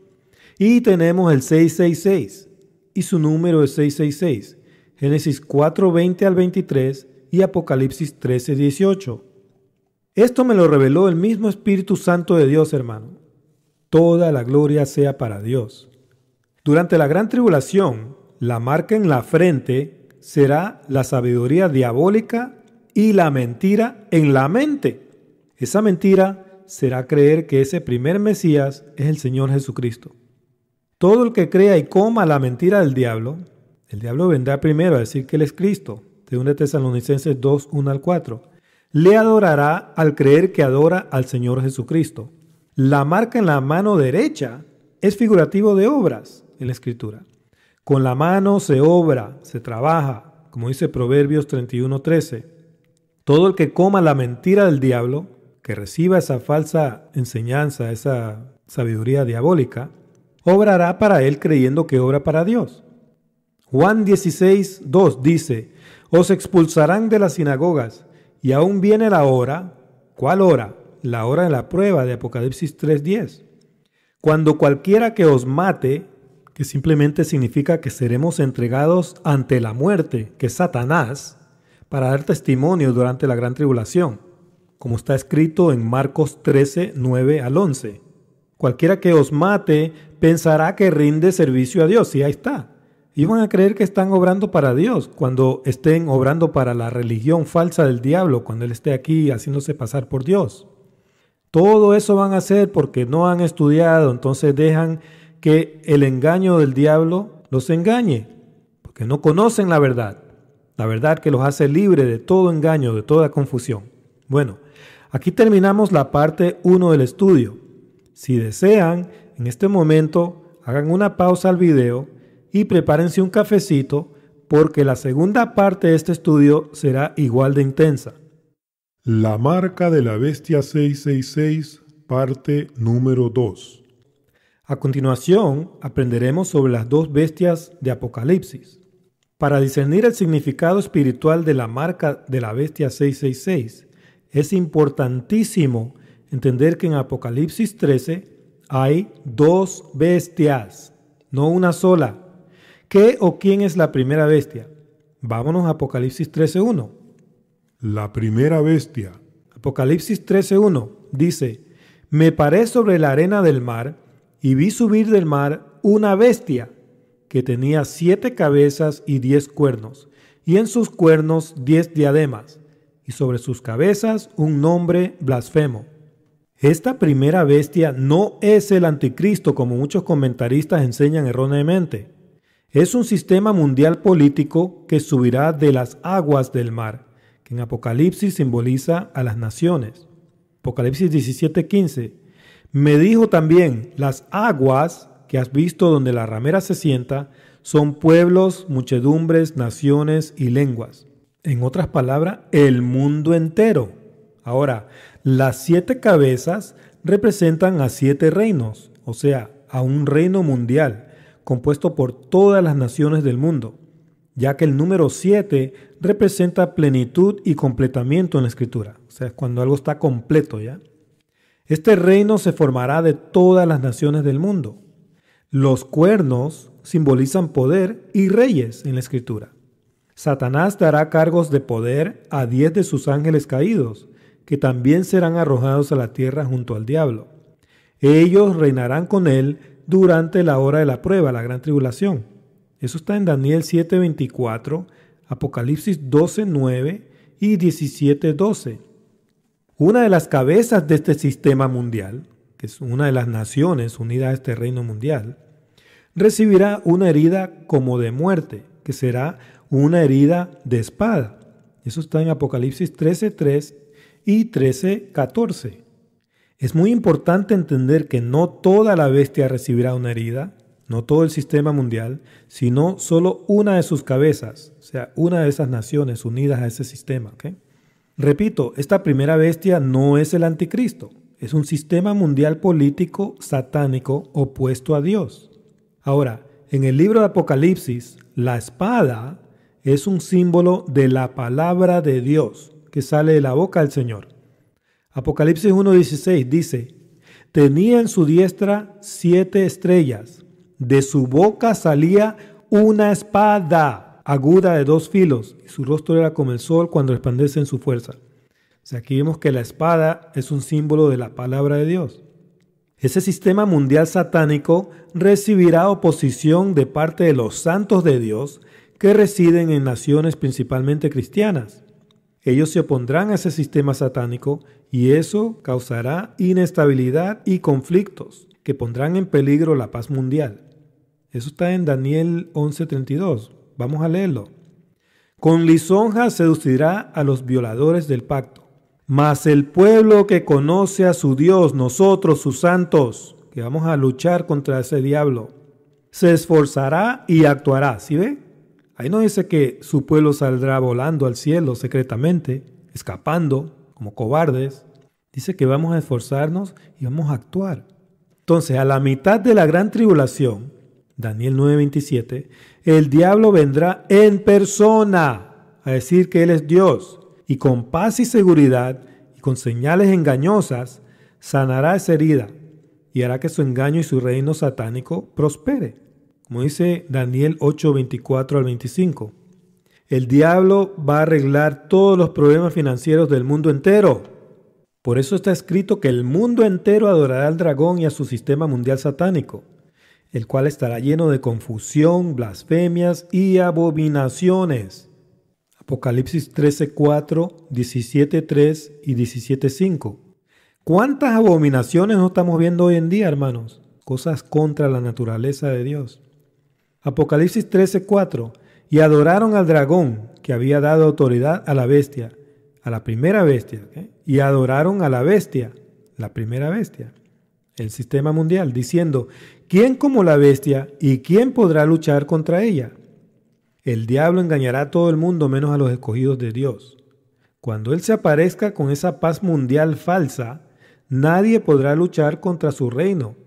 A: Y tenemos el 666, y su número es 666. Génesis 4:20 al 23 y Apocalipsis 13:18. Esto me lo reveló el mismo Espíritu Santo de Dios, hermano. Toda la gloria sea para Dios. Durante la gran tribulación, la marca en la frente será la sabiduría diabólica y la mentira en la mente. Esa mentira será creer que ese primer Mesías es el Señor Jesucristo. Todo el que crea y coma la mentira del diablo, el diablo vendrá primero a decir que Él es Cristo, según Tesalonicenses 2:1 al 4, le adorará al creer que adora al Señor Jesucristo. La marca en la mano derecha es figurativo de obras en la Escritura. Con la mano se obra, se trabaja, como dice Proverbios 31:13. Todo el que coma la mentira del diablo, que reciba esa falsa enseñanza, esa sabiduría diabólica, obrará para él creyendo que obra para Dios. Juan 16:2 dice: os expulsarán de las sinagogas, y aún viene la hora. ¿Cuál hora? La hora de la prueba de Apocalipsis 3:10. Cuando cualquiera que os mate, que simplemente significa que seremos entregados ante la muerte, que es Satanás, para dar testimonio durante la gran tribulación, como está escrito en Marcos 13:9 al 11. Cualquiera que os mate pensará que rinde servicio a Dios, y ahí está. Y van a creer que están obrando para Dios cuando estén obrando para la religión falsa del diablo, cuando él esté aquí haciéndose pasar por Dios. Todo eso van a hacer porque no han estudiado, entonces dejan que el engaño del diablo los engañe, porque no conocen la verdad que los hace libre de todo engaño, de toda confusión. Bueno, aquí terminamos la parte 1 del estudio. Si desean, en este momento hagan una pausa al video y prepárense un cafecito, porque la segunda parte de este estudio será igual de intensa.
D: La marca de la bestia 666, parte número 2.
A: A continuación, aprenderemos sobre las dos bestias de Apocalipsis. Para discernir el significado espiritual de la marca de la bestia 666, es importantísimo entender que en Apocalipsis 13 hay dos bestias, no una sola. ¿Qué o quién es la primera bestia? Vámonos a Apocalipsis 13:1.
D: La primera bestia.
A: Apocalipsis 13:1 dice: me paré sobre la arena del mar y vi subir del mar una bestia que tenía 7 cabezas y 10 cuernos, y en sus cuernos 10 diademas, y sobre sus cabezas un nombre blasfemo. Esta primera bestia no es el anticristo, como muchos comentaristas enseñan erróneamente. Es un sistema mundial político que subirá de las aguas del mar, que en Apocalipsis simboliza a las naciones. Apocalipsis 17:15. Me dijo también: las aguas que has visto donde la ramera se sienta son pueblos, muchedumbres, naciones y lenguas. En otras palabras, el mundo entero. Ahora, las 7 cabezas representan a 7 reinos, o sea, a un reino mundial compuesto por todas las naciones del mundo, ya que el número 7 representa plenitud y completamiento en la Escritura, o sea, cuando algo está completo ya. Este reino se formará de todas las naciones del mundo. Los cuernos simbolizan poder y reyes en la Escritura. Satanás dará cargos de poder a 10 de sus ángeles caídos, que también serán arrojados a la tierra junto al diablo. Ellos reinarán con él durante la hora de la prueba, la gran tribulación. Eso está en Daniel 7:24, Apocalipsis 12:9 y 17:12. Una de las cabezas de este sistema mundial, que es una de las naciones unidas a este reino mundial, recibirá una herida como de muerte, que será una herida de espada. Eso está en Apocalipsis 13:3 y 13:14. Es muy importante entender que no toda la bestia recibirá una herida, no todo el sistema mundial, sino solo una de sus cabezas, o sea, una de esas naciones unidas a ese sistema. ¿Okay? Repito, esta primera bestia no es el anticristo, es un sistema mundial político satánico opuesto a Dios. Ahora, en el libro de Apocalipsis, la espada es un símbolo de la palabra de Dios que sale de la boca del Señor. Apocalipsis 1:16 dice: tenía en su diestra 7 estrellas, de su boca salía una espada aguda de 2 filos, y su rostro era como el sol cuando resplandece en su fuerza. O sea, aquí vemos que la espada es un símbolo de la palabra de Dios. Ese sistema mundial satánico recibirá oposición de parte de los santos de Dios que residen en naciones principalmente cristianas. Ellos se opondrán a ese sistema satánico y eso causará inestabilidad y conflictos que pondrán en peligro la paz mundial. Eso está en Daniel 11:32. Vamos a leerlo. Con lisonja seducirá a los violadores del pacto. Mas el pueblo que conoce a su Dios, nosotros sus santos, que vamos a luchar contra ese diablo, se esforzará y actuará. ¿Sí ve? Ahí no dice que su pueblo saldrá volando al cielo secretamente, escapando como cobardes. Dice que vamos a esforzarnos y vamos a actuar. Entonces, a la mitad de la gran tribulación, Daniel 9:27, el diablo vendrá en persona a decir que Él es Dios, y con paz y seguridad y con señales engañosas sanará esa herida y hará que su engaño y su reino satánico prospere. Como dice Daniel 8:24 al 25. El diablo va a arreglar todos los problemas financieros del mundo entero. Por eso está escrito que el mundo entero adorará al dragón y a su sistema mundial satánico, el cual estará lleno de confusión, blasfemias y abominaciones. Apocalipsis 13:4, 17:3 y 17:5. ¿Cuántas abominaciones no estamos viendo hoy en día, hermanos? Cosas contra la naturaleza de Dios. Apocalipsis 13:4. Y adoraron al dragón que había dado autoridad a la bestia, a la primera bestia. Y adoraron a la bestia, la primera bestia, el sistema mundial, diciendo: ¿quién como la bestia y quién podrá luchar contra ella? El diablo engañará a todo el mundo menos a los escogidos de Dios. Cuando él se aparezca con esa paz mundial falsa, nadie podrá luchar contra su reino,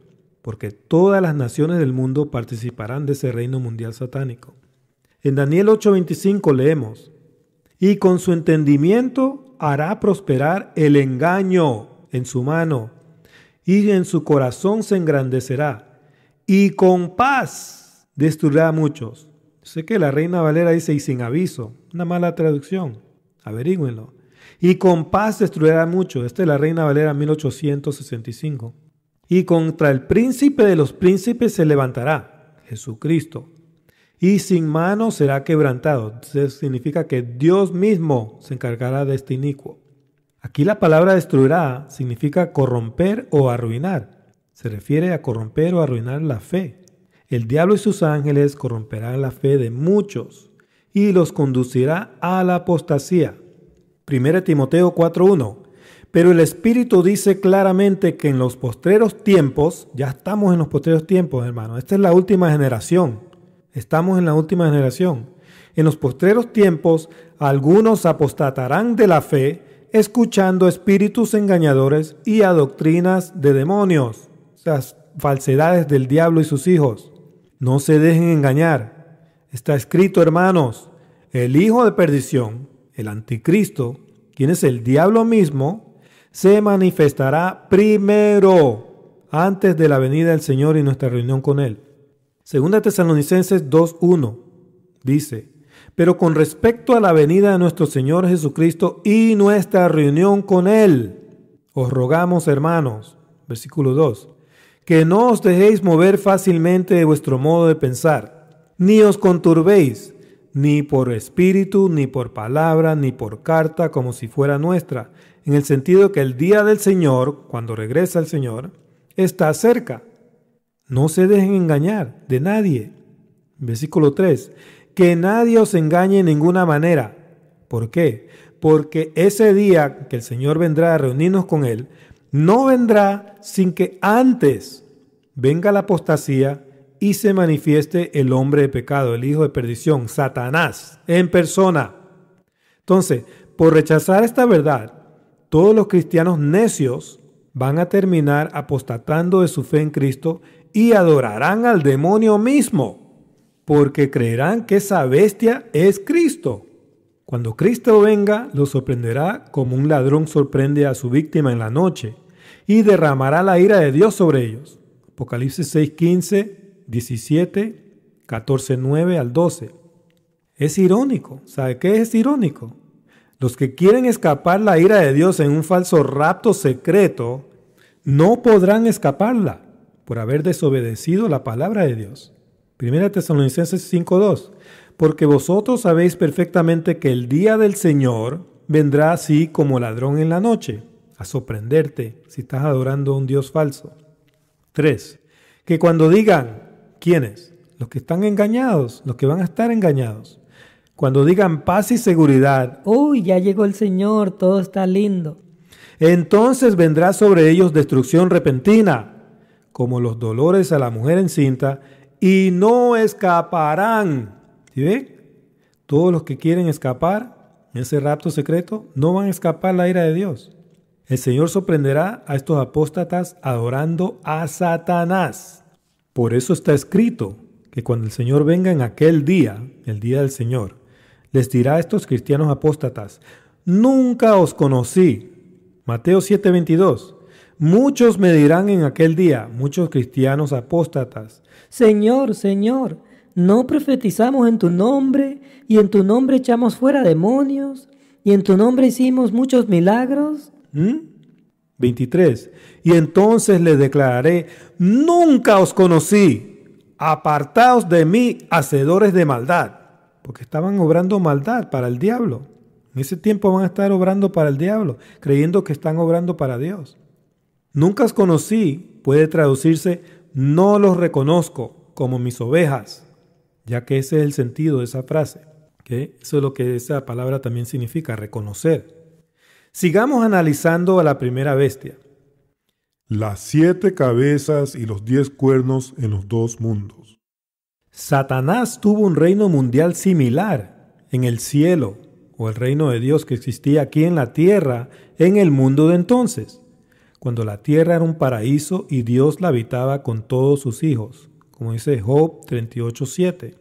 A: porque todas las naciones del mundo participarán de ese reino mundial satánico. En Daniel 8:25 leemos: y con su entendimiento hará prosperar el engaño en su mano, y en su corazón se engrandecerá, y con paz destruirá a muchos. Sé que la Reina Valera dice: y sin aviso, una mala traducción, averígüenlo. Y con paz destruirá a muchos. Esta es la Reina Valera 1865. Y contra el príncipe de los príncipes se levantará, Jesucristo, y sin mano será quebrantado. Entonces significa que Dios mismo se encargará de este inicuo. Aquí la palabra destruirá significa corromper o arruinar. Se refiere a corromper o arruinar la fe. El diablo y sus ángeles corromperán la fe de muchos y los conducirá a la apostasía. 1 Timoteo 4:1. Pero el Espíritu dice claramente que en los postreros tiempos, ya estamos en los postreros tiempos, hermano. Esta es la última generación. Estamos en la última generación. En los postreros tiempos, algunos apostatarán de la fe, escuchando espíritus engañadores y a doctrinas de demonios, o sea, falsedades del diablo y sus hijos. No se dejen engañar. Está escrito, hermanos, el hijo de perdición, el anticristo, quien es el diablo mismo, se manifestará primero, antes de la venida del Señor y nuestra reunión con Él. Segunda Tesalonicenses 2:1 dice: pero con respecto a la venida de nuestro Señor Jesucristo y nuestra reunión con Él, os rogamos, hermanos, versículo 2, que no os dejéis mover fácilmente de vuestro modo de pensar, ni os conturbéis, ni por espíritu, ni por palabra, ni por carta, como si fuera nuestra, en el sentido que el día del Señor, cuando regresa el Señor, está cerca. No se dejen engañar de nadie. Versículo 3. Que nadie os engañe en ninguna manera. ¿Por qué? porque ese día que el Señor vendrá a reunirnos con Él, no vendrá sin que antes venga la apostasía y se manifieste el hombre de pecado, el hijo de perdición, Satanás, en persona. Entonces, por rechazar esta verdad, todos los cristianos necios van a terminar apostatando de su fe en Cristo y adorarán al demonio mismo, porque creerán que esa bestia es Cristo. Cuando Cristo venga, los sorprenderá como un ladrón sorprende a su víctima en la noche y derramará la ira de Dios sobre ellos. Apocalipsis 6:15, 17, 14:9 al 12. Es irónico. ¿Sabe qué es irónico? Los que quieren escapar la ira de Dios en un falso rapto secreto no podrán escaparla por haber desobedecido la palabra de Dios. 1 Tesalonicenses 5:2. Porque vosotros sabéis perfectamente que el día del Señor vendrá así como ladrón en la noche, a sorprenderte si estás adorando a un Dios falso. 3. Que cuando digan, ¿quiénes? Los que están engañados, los que van a estar engañados. Cuando digan paz y seguridad,
B: Uy, ya llegó el Señor, todo está lindo.
A: entonces vendrá sobre ellos destrucción repentina, como los dolores a la mujer encinta, y no escaparán. ¿Sí ve? Todos los que quieren escapar en ese rapto secreto no van a escapar la ira de Dios. El Señor sorprenderá a estos apóstatas adorando a Satanás. Por eso está escrito que cuando el Señor venga en aquel día, el día del Señor, les dirá a estos cristianos apóstatas, nunca os conocí. Mateo 7:22. Muchos me dirán en aquel día, muchos cristianos apóstatas,
B: Señor, Señor, ¿no profetizamos en tu nombre y en tu nombre echamos fuera demonios y en tu nombre hicimos muchos milagros?
A: 23. Y entonces les declararé, nunca os conocí, apartaos de mí, hacedores de maldad. Porque estaban obrando maldad para el diablo. En ese tiempo van a estar obrando para el diablo, creyendo que están obrando para Dios. Nunca os conocí puede traducirse, no los reconozco como mis ovejas, ya que ese es el sentido de esa frase. ¿Okay? Eso es lo que esa palabra también significa, reconocer. Sigamos analizando a la primera bestia.
D: Las 7 cabezas y los 10 cuernos en los 2 mundos.
A: Satanás tuvo un reino mundial similar en el cielo, o el reino de Dios que existía aquí en la tierra, en el mundo de entonces, cuando la tierra era un paraíso y Dios la habitaba con todos sus hijos, como dice Job 38:7.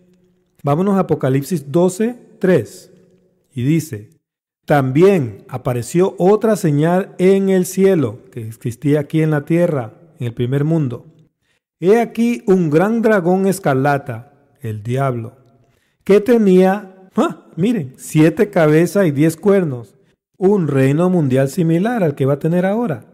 A: Vámonos a Apocalipsis 12:3, y dice, también apareció otra señal en el cielo, que existía aquí en la tierra, en el primer mundo. He aquí un gran dragón escarlata, el diablo, que tenía, miren, 7 cabezas y 10 cuernos, un reino mundial similar al que va a tener ahora,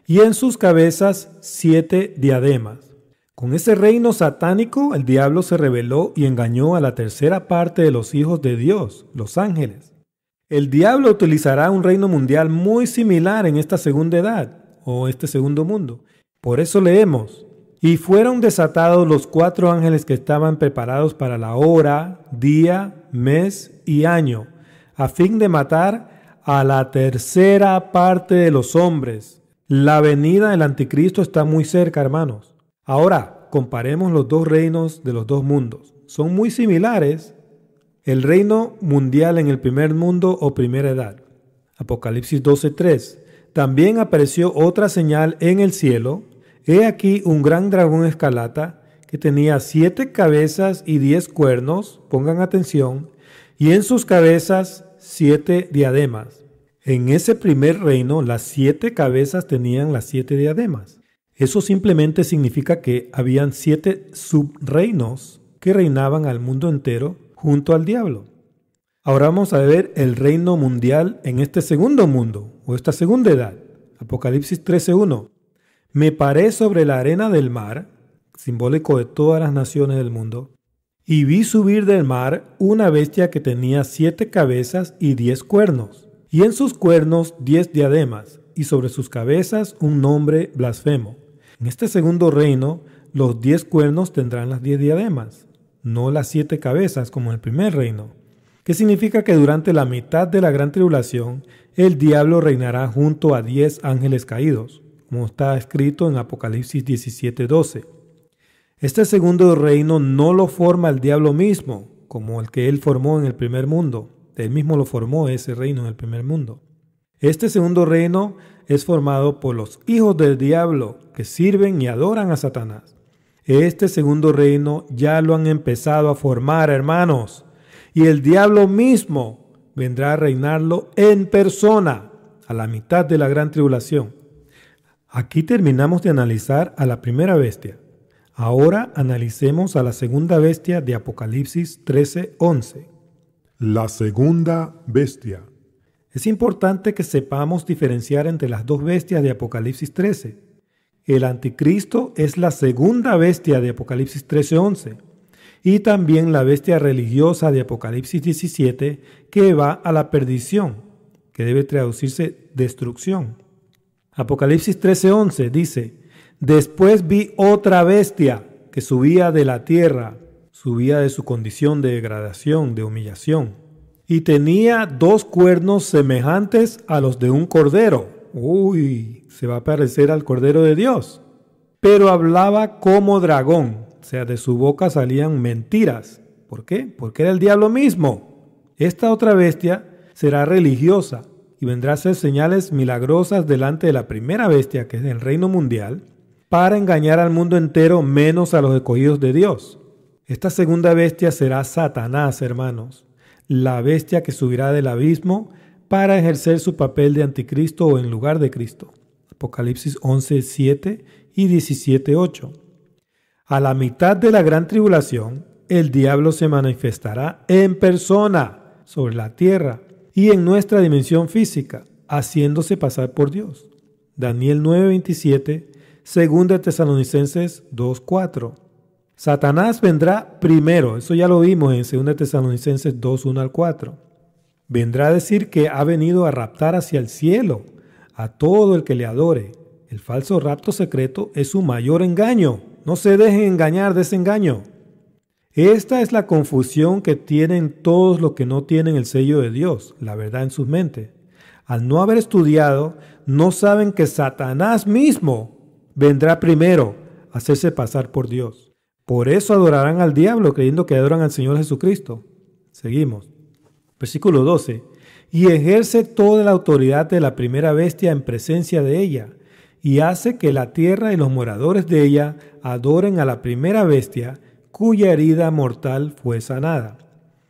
A: y en sus cabezas 7 diademas. Con ese reino satánico, el diablo se rebeló y engañó a la tercera parte de los hijos de Dios, los ángeles. El diablo utilizará un reino mundial muy similar en esta segunda edad, o este segundo mundo. Por eso leemos, y fueron desatados los 4 ángeles que estaban preparados para la hora, día, mes y año, a fin de matar a la tercera parte de los hombres. La venida del anticristo está muy cerca, hermanos. Ahora, comparemos los 2 reinos de los 2 mundos. Son muy similares. El reino mundial en el primer mundo o primera edad. Apocalipsis 12:3. También apareció otra señal en el cielo. He aquí un gran dragón escarlata que tenía 7 cabezas y 10 cuernos. Pongan atención. Y en sus cabezas 7 diademas. En ese primer reino, las 7 cabezas tenían las 7 diademas. Eso simplemente significa que habían 7 subreinos que reinaban al mundo entero junto al diablo. Ahora vamos a ver el reino mundial en este segundo mundo, o esta segunda edad. Apocalipsis 13:1. Me paré sobre la arena del mar, simbólico de todas las naciones del mundo, y vi subir del mar una bestia que tenía 7 cabezas y 10 cuernos, y en sus cuernos 10 diademas, y sobre sus cabezas un nombre blasfemo. En este segundo reino, los 10 cuernos tendrán las 10 diademas, no las 7 cabezas como en el primer reino. que significa que durante la mitad de la gran tribulación, el diablo reinará junto a 10 ángeles caídos, como está escrito en Apocalipsis 17:12. Este segundo reino no lo forma el diablo mismo, como el que él formó en el primer mundo. Él mismo lo formó, ese reino, en el primer mundo. Este segundo reino es formado por los hijos del diablo que sirven y adoran a Satanás. Este segundo reino ya lo han empezado a formar, hermanos, y el diablo mismo vendrá a reinarlo en persona a la mitad de la gran tribulación. Aquí terminamos de analizar a la primera bestia. Ahora analicemos a la segunda bestia de Apocalipsis 13:11.
D: La segunda bestia.
A: Es importante que sepamos diferenciar entre las dos bestias de Apocalipsis 13. El anticristo es la segunda bestia de Apocalipsis 13:11 y también la bestia religiosa de Apocalipsis 17 que va a la perdición, que debe traducirse destrucción. Apocalipsis 13:11 dice: Después vi otra bestia que subía de la tierra, subía de su condición de degradación, de humillación, y tenía 2 cuernos semejantes a los de un cordero. Uy, se va a parecer al Cordero de Dios. Pero hablaba como dragón, o sea, de su boca salían mentiras. ¿Por qué? Porque era el diablo mismo. Esta otra bestia será religiosa y vendrá a hacer señales milagrosas delante de la primera bestia, que es el reino mundial, para engañar al mundo entero menos a los escogidos de Dios. Esta segunda bestia será Satanás, hermanos, la bestia que subirá del abismo para ejercer su papel de anticristo o en lugar de Cristo. Apocalipsis 11:7 y 17:8. A la mitad de la gran tribulación, el diablo se manifestará en persona sobre la tierra y en nuestra dimensión física, haciéndose pasar por Dios. Daniel 9:27, 2 Tesalonicenses 2:4. Satanás vendrá primero, eso ya lo vimos en 2 Tesalonicenses 2:1-4. Vendrá a decir que ha venido a raptar hacia el cielo a todo el que le adore. El falso rapto secreto es su mayor engaño. No se dejen engañar de ese engaño. Esta es la confusión que tienen todos los que no tienen el sello de Dios, la verdad en sus mentes. Al no haber estudiado, no saben que Satanás mismo vendrá primero a hacerse pasar por Dios. Por eso adorarán al diablo creyendo que adoran al Señor Jesucristo. Seguimos. Versículo 12. Y ejerce toda la autoridad de la primera bestia en presencia de ella, y hace que la tierra y los moradores de ella adoren a la primera bestia, cuya herida mortal fue sanada.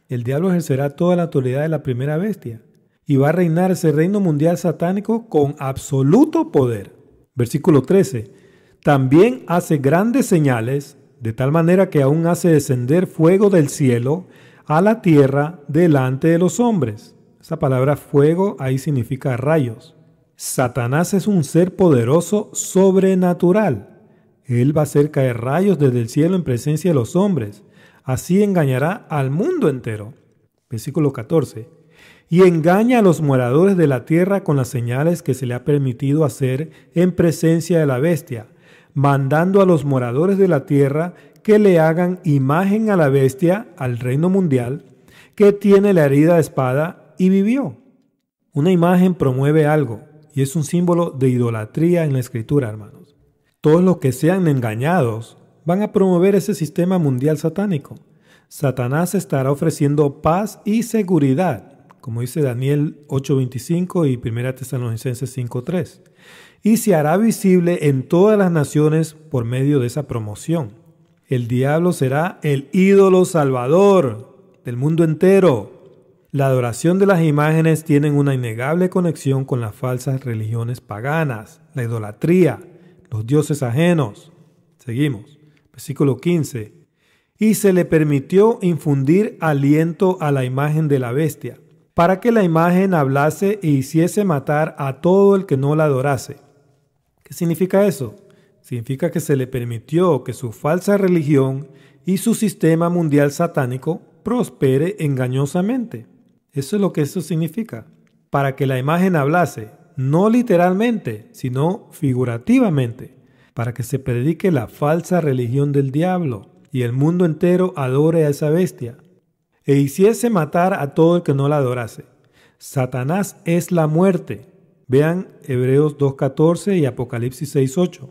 A: El diablo ejercerá toda la autoridad de la primera bestia, y va a reinar ese reino mundial satánico con absoluto poder. Versículo 13. También hace grandes señales, de tal manera que aún hace descender fuego del cielo a la tierra delante de los hombres. Esa palabra fuego ahí significa rayos. Satanás es un ser poderoso sobrenatural. Él va a hacer caer rayos desde el cielo en presencia de los hombres. Así engañará al mundo entero. Versículo 14. Y engaña a los moradores de la tierra con las señales que se le ha permitido hacer en presencia de la bestia, mandando a los moradores de la tierra que le hagan imagen a la bestia, al reino mundial, que tiene la herida de espada y vivió. Una imagen promueve algo y es un símbolo de idolatría en la Escritura, hermanos. Todos los que sean engañados van a promover ese sistema mundial satánico. Satanás estará ofreciendo paz y seguridad, como dice Daniel 8:25 y 1 Tesalonicenses 5:3, y se hará visible en todas las naciones por medio de esa promoción. El diablo será el ídolo salvador del mundo entero. La adoración de las imágenes tiene una innegable conexión con las falsas religiones paganas, la idolatría, los dioses ajenos. Seguimos. Versículo 15. Y se le permitió infundir aliento a la imagen de la bestia, para que la imagen hablase e hiciese matar a todo el que no la adorase. ¿Qué significa eso? Significa que se le permitió que su falsa religión y su sistema mundial satánico prospere engañosamente. Eso es lo que eso significa. Para que la imagen hablase, no literalmente, sino figurativamente, para que se predique la falsa religión del diablo y el mundo entero adore a esa bestia. e hiciese matar a todo el que no la adorase. Satanás es la muerte. Vean Hebreos 2:14 y Apocalipsis 6:8.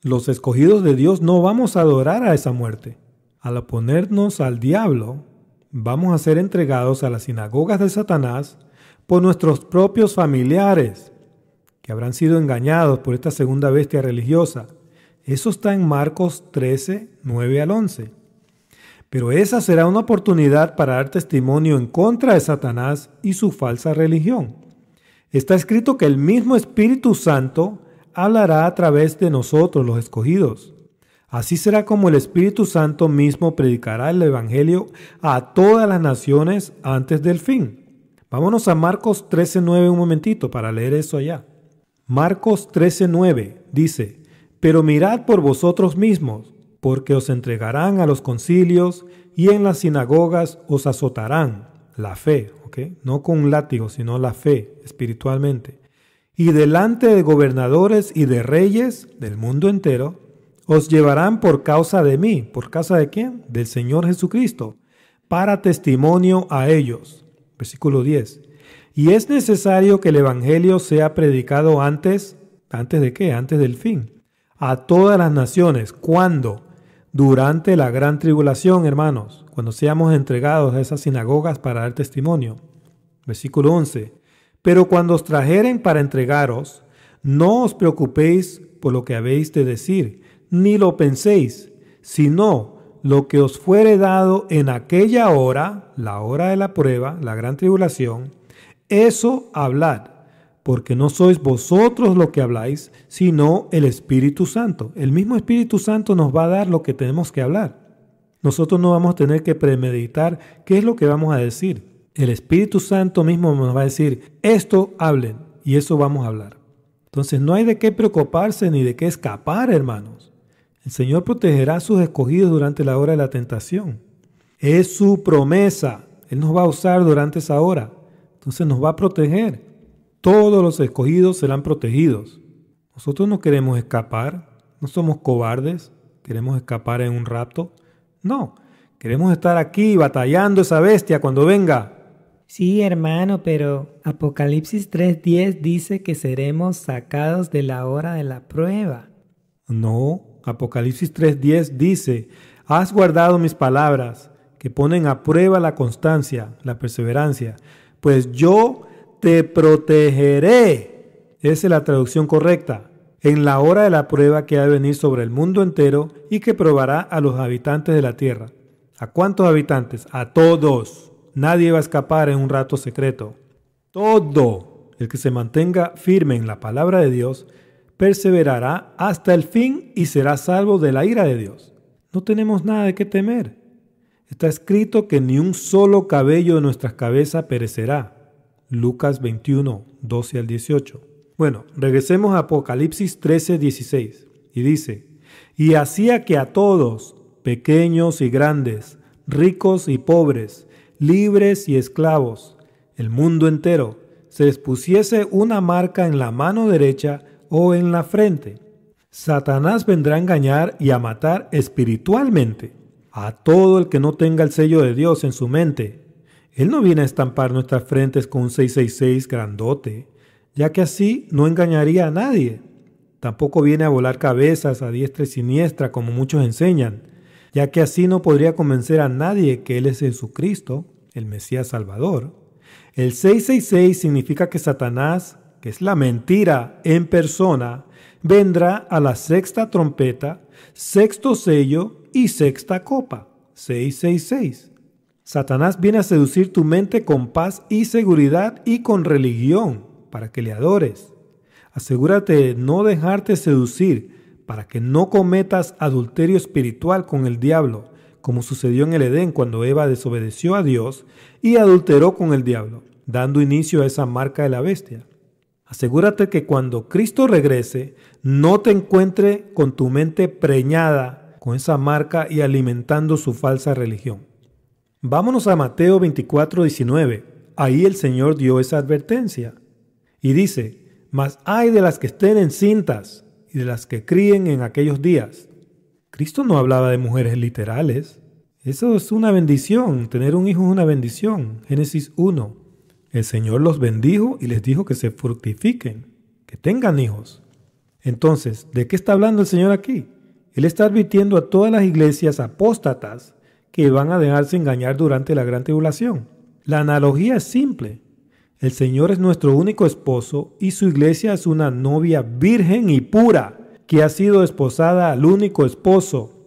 A: Los escogidos de Dios no vamos a adorar a esa muerte. Al oponernos al diablo, vamos a ser entregados a las sinagogas de Satanás por nuestros propios familiares, que habrán sido engañados por esta segunda bestia religiosa. Eso está en Marcos 13, 9 al 11. Pero esa será una oportunidad para dar testimonio en contra de Satanás y su falsa religión. Está escrito que el mismo Espíritu Santo hablará a través de nosotros, los escogidos. Así será como el Espíritu Santo mismo predicará el Evangelio a todas las naciones antes del fin. Vámonos a Marcos 13:9 un momentito para leer eso allá. Marcos 13:9 dice: Pero mirad por vosotros mismos, porque os entregarán a los concilios y en las sinagogas os azotarán. La fe, ¿ok? No con un látigo, sino la fe espiritualmente. Y delante de gobernadores y de reyes del mundo entero, os llevarán por causa de mí. ¿Por causa de quién? Del Señor Jesucristo, para testimonio a ellos. Versículo 10. Y es necesario que el Evangelio sea predicado antes ¿de qué? Antes del fin. A todas las naciones. ¿Cuándo? Durante la gran tribulación, hermanos, cuando seamos entregados a esas sinagogas para dar testimonio. Versículo 11. Pero cuando os trajeren para entregaros, no os preocupéis por lo que habéis de decir, ni lo penséis, sino lo que os fuere dado en aquella hora, la hora de la prueba, la gran tribulación, eso hablad, porque no sois vosotros lo que habláis, sino el Espíritu Santo. El mismo Espíritu Santo nos va a dar lo que tenemos que hablar. Nosotros no vamos a tener que premeditar qué es lo que vamos a decir. El Espíritu Santo mismo nos va a decir, esto hablen, y eso vamos a hablar. Entonces no hay de qué preocuparse ni de qué escapar, hermanos. El Señor protegerá a sus escogidos durante la hora de la tentación. Es su promesa. Él nos va a usar durante esa hora. Entonces nos va a proteger. Todos los escogidos serán protegidos. Nosotros no queremos escapar. No somos cobardes. Queremos escapar en un rapto. No. Queremos estar aquí batallando esa bestia cuando venga.
B: Sí, hermano, pero Apocalipsis 3:10 dice que seremos sacados de la hora de la prueba.
A: No. Apocalipsis 3:10 dice: has guardado mis palabras, que ponen a prueba la constancia, la perseverancia, pues yo te protegeré. Esa es la traducción correcta. En la hora de la prueba que ha de venir sobre el mundo entero y que probará a los habitantes de la tierra. ¿A cuántos habitantes? A todos. Nadie va a escapar en un rato secreto. Todo el que se mantenga firme en la palabra de Dios perseverará hasta el fin y será salvo de la ira de Dios. No tenemos nada de qué temer. Está escrito que ni un solo cabello de nuestras cabezas perecerá. Lucas 21, 12 al 18. Bueno, regresemos a Apocalipsis 13, 16. Y dice: y hacía que a todos, pequeños y grandes, ricos y pobres, libres y esclavos, el mundo entero, se les pusiese una marca en la mano derecha o en la frente. Satanás vendrá a engañar y a matar espiritualmente a todo el que no tenga el sello de Dios en su mente. Él no viene a estampar nuestras frentes con un 666 grandote, ya que así no engañaría a nadie. Tampoco viene a volar cabezas a diestra y siniestra como muchos enseñan, ya que así no podría convencer a nadie que Él es Jesucristo, el Mesías Salvador. El 666 significa que Satanás, que es la mentira en persona, vendrá a la sexta trompeta, sexto sello y sexta copa. 666. Satanás viene a seducir tu mente con paz y seguridad y con religión para que le adores. Asegúrate de no dejarte seducir para que no cometas adulterio espiritual con el diablo, como sucedió en el Edén cuando Eva desobedeció a Dios y adulteró con el diablo, dando inicio a esa marca de la bestia. Asegúrate que cuando Cristo regrese, no te encuentre con tu mente preñada con esa marca y alimentando su falsa religión. Vámonos a Mateo 24, 19. Ahí el Señor dio esa advertencia. Y dice: mas ay de las que estén encintas y de las que críen en aquellos días. Cristo no hablaba de mujeres literales. Eso es una bendición. Tener un hijo es una bendición. Génesis 1. El Señor los bendijo y les dijo que se fructifiquen, que tengan hijos. Entonces, ¿de qué está hablando el Señor aquí? Él está advirtiendo a todas las iglesias apóstatas que van a dejarse engañar durante la gran tribulación. La analogía es simple. El Señor es nuestro único esposo y su iglesia es una novia virgen y pura que ha sido desposada al único esposo.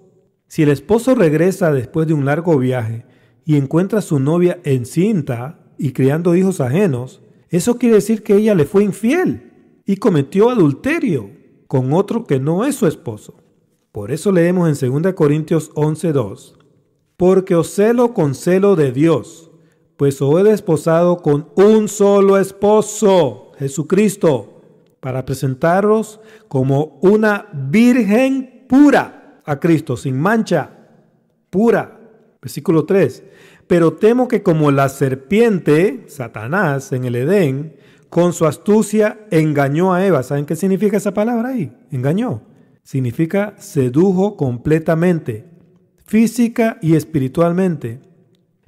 A: Si el esposo regresa después de un largo viaje y encuentra a su novia encinta y criando hijos ajenos, eso quiere decir que ella le fue infiel y cometió adulterio con otro que no es su esposo. Por eso leemos en 2 Corintios 11:2, porque os celo con celo de Dios, pues os he desposado con un solo esposo, Jesucristo, para presentaros como una virgen pura a Cristo, sin mancha, pura. Versículo 3, pero temo que como la serpiente, Satanás, en el Edén, con su astucia engañó a Eva. ¿Saben qué significa esa palabra ahí? Engañó. Significa sedujo completamente, física y espiritualmente.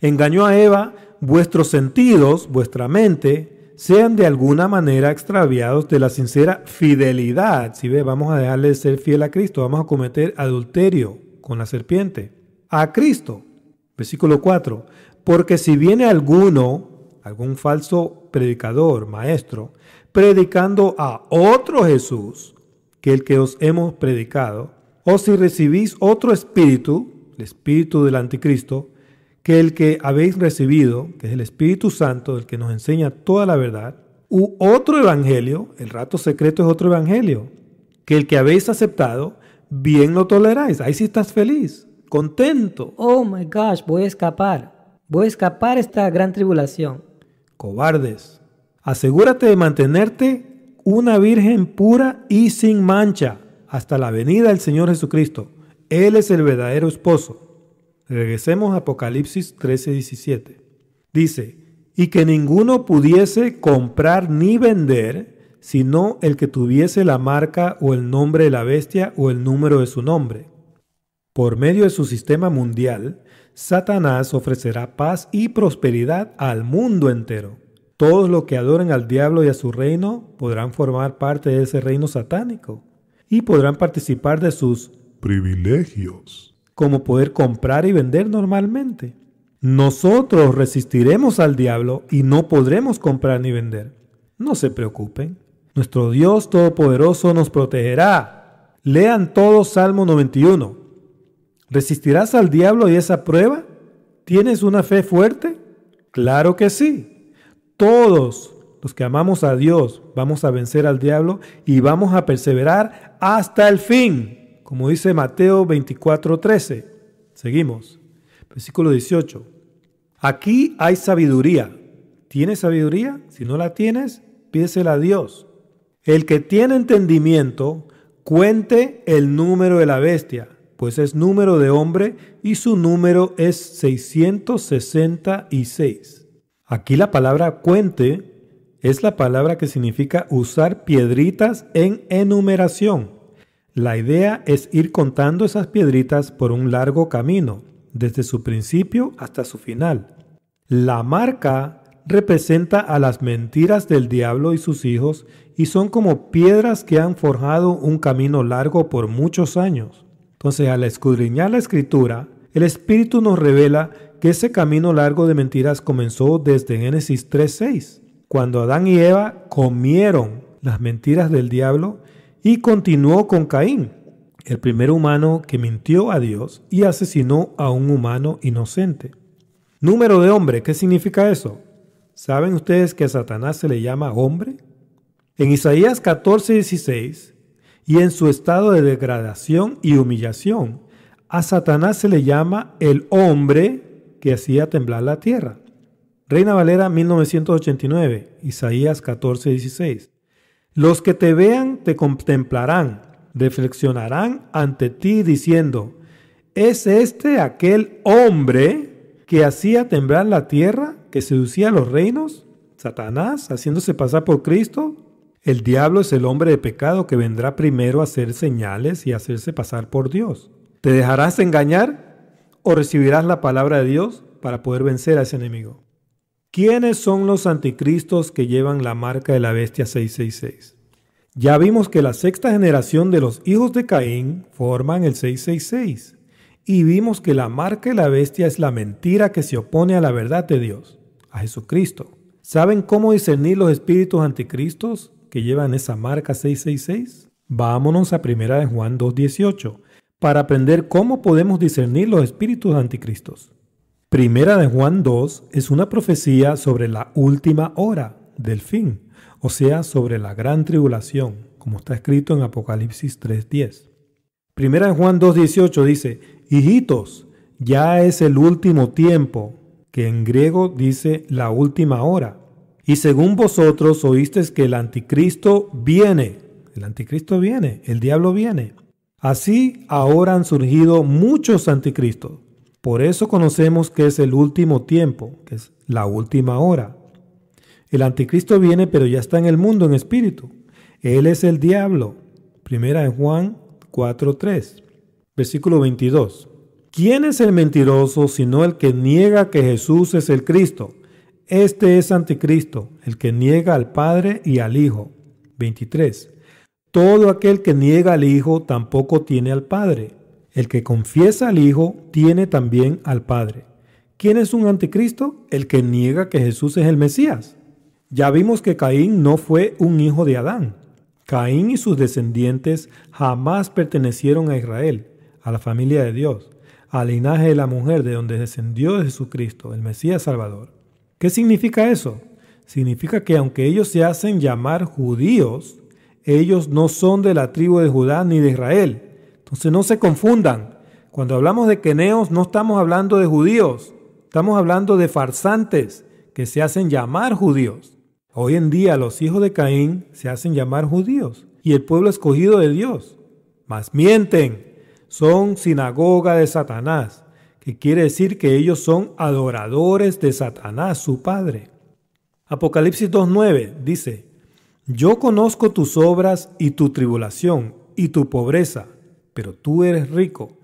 A: Engañó a Eva, vuestros sentidos, vuestra mente, sean de alguna manera extraviados de la sincera fidelidad. Si ve, vamos a dejarle de ser fiel a Cristo, vamos a cometer adulterio con la serpiente. A Cristo. Versículo 4. Porque si viene algún falso predicador, maestro, predicando a otro Jesús que el que os hemos predicado, o si recibís otro espíritu, el espíritu del anticristo, que el que habéis recibido, que es el Espíritu Santo, el que nos enseña toda la verdad, u otro evangelio, el rato secreto es otro evangelio, que el que habéis aceptado, bien lo toleráis. Ahí sí estás feliz, contento.
B: Oh my gosh, voy a escapar esta gran tribulación.
A: Cobardes, asegúrate de mantenerte una virgen pura y sin mancha hasta la venida del Señor Jesucristo. Él es el verdadero esposo. Regresemos a Apocalipsis 13:17. Dice, y que ninguno pudiese comprar ni vender, sino el que tuviese la marca o el nombre de la bestia o el número de su nombre. Por medio de su sistema mundial, Satanás ofrecerá paz y prosperidad al mundo entero. Todos los que adoren al diablo y a su reino podrán formar parte de ese reino satánico y podrán participar de sus
D: privilegios,
A: como poder comprar y vender normalmente. Nosotros resistiremos al diablo y no podremos comprar ni vender. No se preocupen. Nuestro Dios Todopoderoso nos protegerá. Lean todos Salmo 91. ¿Resistirás al diablo y esa prueba? ¿Tienes una fe fuerte? Claro que sí. Todos los que amamos a Dios vamos a vencer al diablo y vamos a perseverar hasta el fin, como dice Mateo 24:13. Seguimos. Versículo 18. Aquí hay sabiduría. ¿Tienes sabiduría? Si no la tienes, pídesela a Dios. El que tiene entendimiento, cuente el número de la bestia, pues es número de hombre y su número es 666. Aquí la palabra cuente es la palabra que significa usar piedritas en enumeración. La idea es ir contando esas piedritas por un largo camino, desde su principio hasta su final. La marca representa a las mentiras del diablo y sus hijos y son como piedras que han forjado un camino largo por muchos años. Entonces, al escudriñar la Escritura, el Espíritu nos revela que ese camino largo de mentiras comenzó desde Génesis 3:6, cuando Adán y Eva comieron las mentiras del diablo, y continuó con Caín, el primer humano que mintió a Dios y asesinó a un humano inocente. Número de hombre, ¿qué significa eso? ¿Saben ustedes que a Satanás se le llama hombre? En Isaías 14:16, y en su estado de degradación y humillación, a Satanás se le llama el hombre que hacía temblar la tierra. Reina Valera 1989, Isaías 14:16. Los que te vean te contemplarán, reflexionarán ante ti diciendo, ¿es este aquel hombre que hacía temblar la tierra, que seducía a los reinos? Satanás, haciéndose pasar por Cristo. El diablo es el hombre de pecado que vendrá primero a hacer señales y a hacerse pasar por Dios. ¿Te dejarás engañar? o recibirás la palabra de Dios para poder vencer a ese enemigo. ¿Quiénes son los anticristos que llevan la marca de la bestia 666? Ya vimos que la sexta generación de los hijos de Caín forman el 666. Y vimos que la marca de la bestia es la mentira que se opone a la verdad de Dios, a Jesucristo. ¿Saben cómo discernir los espíritus anticristos que llevan esa marca 666? Vámonos a 1 Juan 2:18 para aprender cómo podemos discernir los espíritus anticristos. 1 Juan 2 es una profecía sobre la última hora del fin, o sea, sobre la gran tribulación, como está escrito en Apocalipsis 3:10. 1 Juan 2:18 dice: hijitos, ya es el último tiempo, que en griego dice la última hora. Y según vosotros oísteis que el anticristo viene. El anticristo viene, el diablo viene. Así ahora han surgido muchos anticristos. Por eso conocemos que es el último tiempo, que es la última hora. El anticristo viene, pero ya está en el mundo en espíritu. Él es el diablo. 1 Juan 4:3, versículo 22. ¿Quién es el mentiroso sino el que niega que Jesús es el Cristo? Este es anticristo, el que niega al Padre y al Hijo. 23. Todo aquel que niega al Hijo tampoco tiene al Padre. El que confiesa al Hijo tiene también al Padre. ¿Quién es un anticristo? El que niega que Jesús es el Mesías. Ya vimos que Caín no fue un hijo de Adán. Caín y sus descendientes jamás pertenecieron a Israel, a la familia de Dios, al linaje de la mujer de donde descendió Jesucristo, el Mesías Salvador. ¿Qué significa eso? Significa que aunque ellos se hacen llamar judíos, ellos no son de la tribu de Judá ni de Israel. Entonces no se confundan. Cuando hablamos de queneos no estamos hablando de judíos, estamos hablando de farsantes que se hacen llamar judíos. Hoy en día los hijos de Caín se hacen llamar judíos y el pueblo escogido de Dios. Mas mienten, son sinagoga de Satanás, que quiere decir que ellos son adoradores de Satanás, su padre. Apocalipsis 2:9 dice: yo conozco tus obras y tu tribulación y tu pobreza, pero tú eres rico,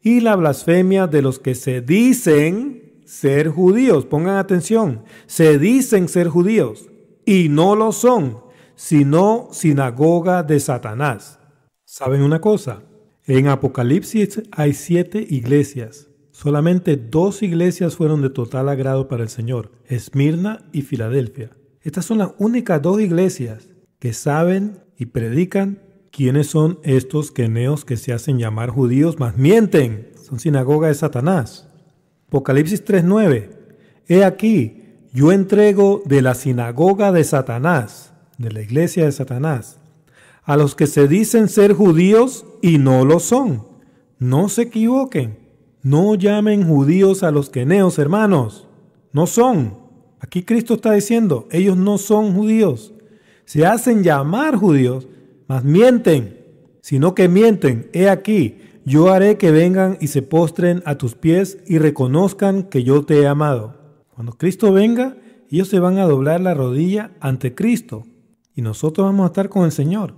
A: y la blasfemia de los que se dicen ser judíos. Pongan atención, se dicen ser judíos y no lo son, sino sinagoga de Satanás. ¿Saben una cosa? En Apocalipsis hay 7 iglesias. Solamente 2 iglesias fueron de total agrado para el Señor, Esmirna y Filadelfia. Estas son las únicas 2 iglesias que saben y predican quiénes son estos queneos que se hacen llamar judíos, mas mienten, son sinagoga de Satanás. Apocalipsis 3:9. He aquí, yo entrego de la sinagoga de Satanás, de la iglesia de Satanás, a los que se dicen ser judíos y no lo son. No se equivoquen. No llamen judíos a los queneos, hermanos. No son. Aquí Cristo está diciendo, ellos no son judíos. Se hacen llamar judíos, mas mienten. Sino que mienten. He aquí, yo haré que vengan y se postren a tus pies y reconozcan que yo te he amado. Cuando Cristo venga, ellos se van a doblar la rodilla ante Cristo y nosotros vamos a estar con el Señor.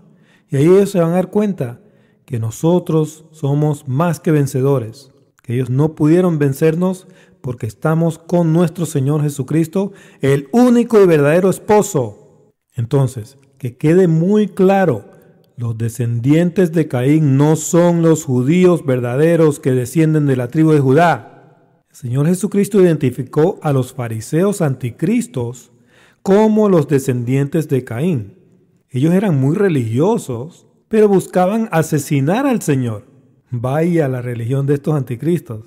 A: Y ahí ellos se van a dar cuenta que nosotros somos más que vencedores, que ellos no pudieron vencernos porque estamos con nuestro Señor Jesucristo, el único y verdadero esposo. Entonces, que quede muy claro, los descendientes de Caín no son los judíos verdaderos que descienden de la tribu de Judá. El Señor Jesucristo identificó a los fariseos anticristos como los descendientes de Caín. Ellos eran muy religiosos, pero buscaban asesinar al Señor. Vaya la religión de estos anticristos.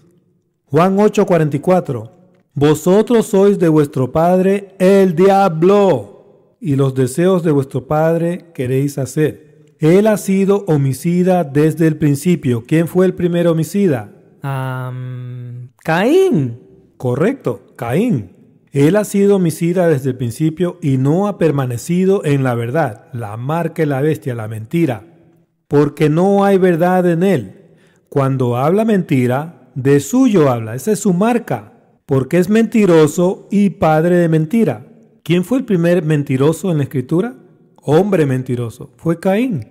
A: Juan 8:44. Vosotros sois de vuestro padre el diablo, y los deseos de vuestro padre queréis hacer. Él ha sido homicida desde el principio. ¿Quién fue el primer homicida?
B: Caín.
A: Correcto, Caín. Él ha sido homicida desde el principio y no ha permanecido en la verdad, la marca de la bestia, la mentira, porque no hay verdad en él. Cuando habla mentira, de suyo habla, esa es su marca, porque es mentiroso y padre de mentira. ¿Quién fue el primer mentiroso en la Escritura? Hombre mentiroso, fue Caín.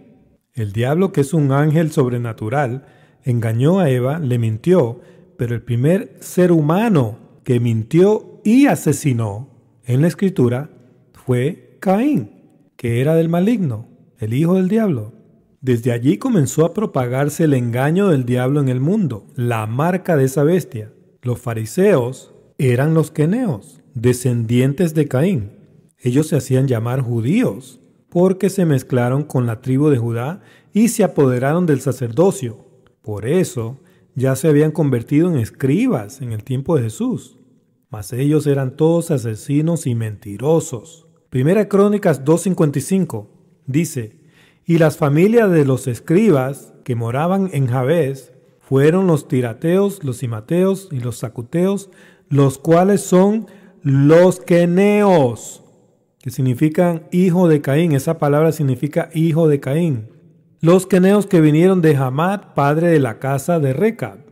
A: El diablo, que es un ángel sobrenatural, engañó a Eva, le mintió, pero el primer ser humano que mintió y asesinó en la Escritura fue Caín, que era del maligno, el hijo del diablo. Desde allí comenzó a propagarse el engaño del diablo en el mundo, la marca de esa bestia. Los fariseos eran los queneos, descendientes de Caín. Ellos se hacían llamar judíos porque se mezclaron con la tribu de Judá y se apoderaron del sacerdocio. Por eso ya se habían convertido en escribas en el tiempo de Jesús. Mas ellos eran todos asesinos y mentirosos. Primera Crónicas 2:55 dice: y las familias de los escribas que moraban en Jabes fueron los tirateos, los simateos y los sacuteos, los cuales son los queneos, que significan hijo de Caín. Esa palabra significa hijo de Caín. Los queneos que vinieron de Hamad, padre de la casa de Recab.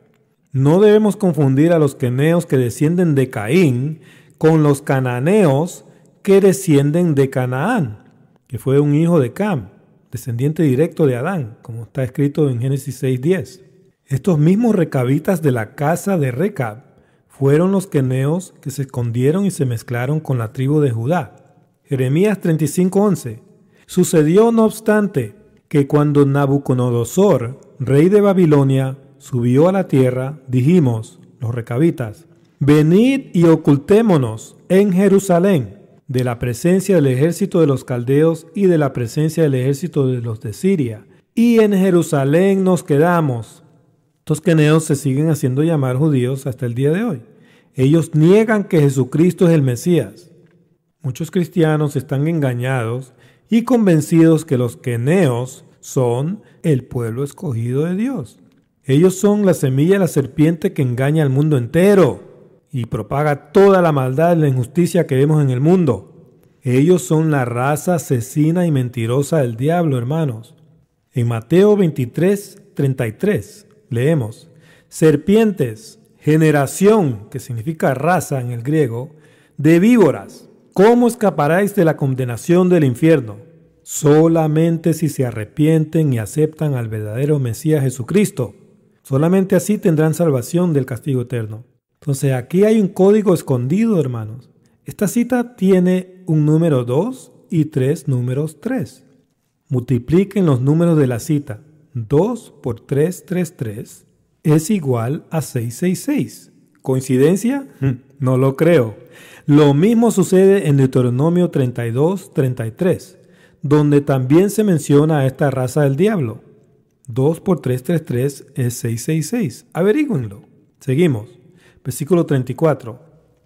A: No debemos confundir a los queneos que descienden de Caín con los cananeos que descienden de Canaán, que fue un hijo de Cam, descendiente directo de Adán, como está escrito en Génesis 6:10. Estos mismos recabitas de la casa de Recab fueron los queneos que se escondieron y se mezclaron con la tribu de Judá. Jeremías 35:11. Sucedió, no obstante, que cuando Nabucodonosor, rey de Babilonia, subió a la tierra, dijimos, los recabitas, venid y ocultémonos en Jerusalén de la presencia del ejército de los caldeos y de la presencia del ejército de los de Siria. Y en Jerusalén nos quedamos. Estos queneos se siguen haciendo llamar judíos hasta el día de hoy. Ellos niegan que Jesucristo es el Mesías. Muchos cristianos están engañados y convencidos que los queneos son el pueblo escogido de Dios. Ellos son la semilla de la serpiente que engaña al mundo entero y propaga toda la maldad y la injusticia que vemos en el mundo. Ellos son la raza asesina y mentirosa del diablo, hermanos. En Mateo 23:33 leemos: serpientes, generación, que significa raza en el griego, de víboras, ¿cómo escaparáis de la condenación del infierno? Solamente si se arrepienten y aceptan al verdadero Mesías Jesucristo. Solamente así tendrán salvación del castigo eterno. Entonces aquí hay un código escondido, hermanos. Esta cita tiene un número 2 y 3 números 3. Multipliquen los números de la cita. 2 por 333 es igual a 666. ¿Coincidencia? No lo creo. Lo mismo sucede en Deuteronomio 32:33, donde también se menciona a esta raza del diablo. 2 por 333 es 666. Averígüenlo. Seguimos. Versículo 34.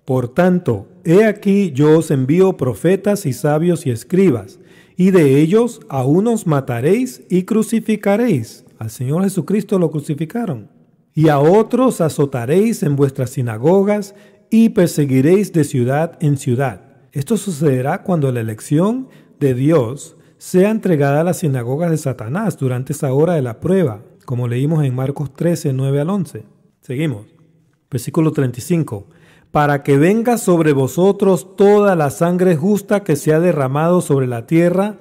A: Por tanto, he aquí yo os envío profetas y sabios y escribas, y de ellos a unos mataréis y crucificaréis. Al Señor Jesucristo lo crucificaron. Y a otros azotaréis en vuestras sinagogas y perseguiréis de ciudad en ciudad. Esto sucederá cuando la elección de Dios sea entregada a las sinagogas de Satanás durante esa hora de la prueba, como leímos en Marcos 13:9 al 11. Seguimos. Versículo 35. Para que venga sobre vosotros toda la sangre justa que se ha derramado sobre la tierra,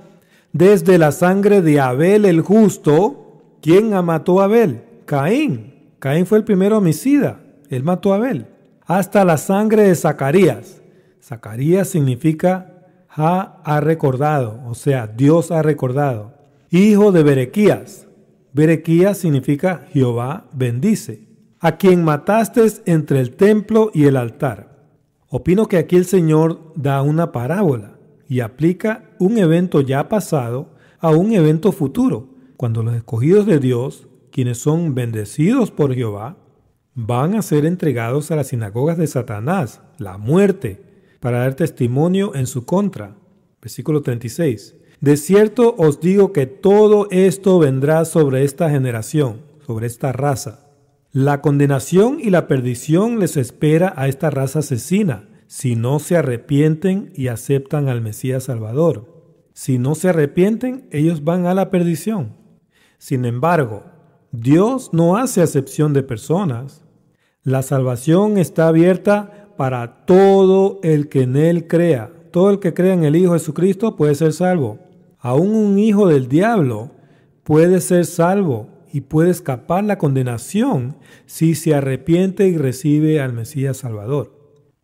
A: desde la sangre de Abel el justo. ¿Quién mató a Abel? Caín. Caín fue el primer homicida. Él mató a Abel. Hasta la sangre de Zacarías. Zacarías significa ha recordado, o sea, Dios ha recordado. Hijo de Berequías. Berequías significa Jehová bendice. A quien mataste entre el templo y el altar. Opino que aquí el Señor da una parábola y aplica un evento ya pasado a un evento futuro, cuando los escogidos de Dios, quienes son bendecidos por Jehová, van a ser entregados a las sinagogas de Satanás, la muerte, para dar testimonio en su contra. Versículo 36. De cierto os digo que todo esto vendrá sobre esta generación, sobre esta raza. La condenación y la perdición les espera a esta raza asesina, si no se arrepienten y aceptan al Mesías Salvador. Si no se arrepienten, ellos van a la perdición. Sin embargo, Dios no hace acepción de personas. La salvación está abierta para todo el que en Él crea. Todo el que crea en el Hijo Jesucristo puede ser salvo. Aún un hijo del diablo puede ser salvo y puede escapar la condenación si se arrepiente y recibe al Mesías Salvador.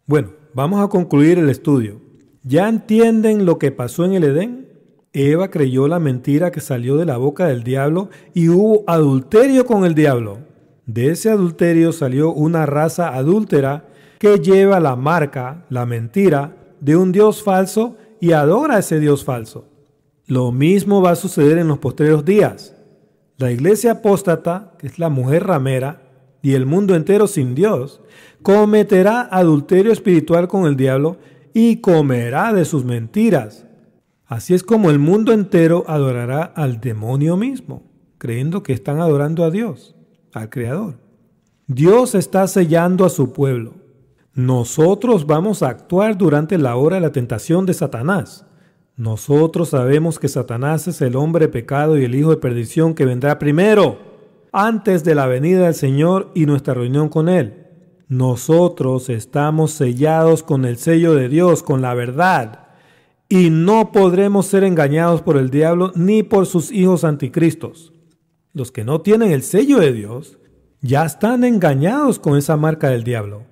A: Bueno, vamos a concluir el estudio. ¿Ya entienden lo que pasó en el Edén? Eva creyó la mentira que salió de la boca del diablo y hubo adulterio con el diablo. De ese adulterio salió una raza adúltera que lleva la marca, la mentira, de un Dios falso y adora a ese Dios falso. Lo mismo va a suceder en los postreros días. La iglesia apóstata, que es la mujer ramera, y el mundo entero sin Dios, cometerá adulterio espiritual con el diablo y comerá de sus mentiras. Así es como el mundo entero adorará al demonio mismo, creyendo que están adorando a Dios, al Creador. Dios está sellando a su pueblo. Nosotros vamos a actuar durante la hora de la tentación de Satanás. Nosotros sabemos que Satanás es el hombre pecado y el hijo de perdición que vendrá primero, antes de la venida del Señor y nuestra reunión con Él. Nosotros estamos sellados con el sello de Dios, con la verdad, y no podremos ser engañados por el diablo ni por sus hijos anticristos. Los que no tienen el sello de Dios ya están engañados con esa marca del diablo.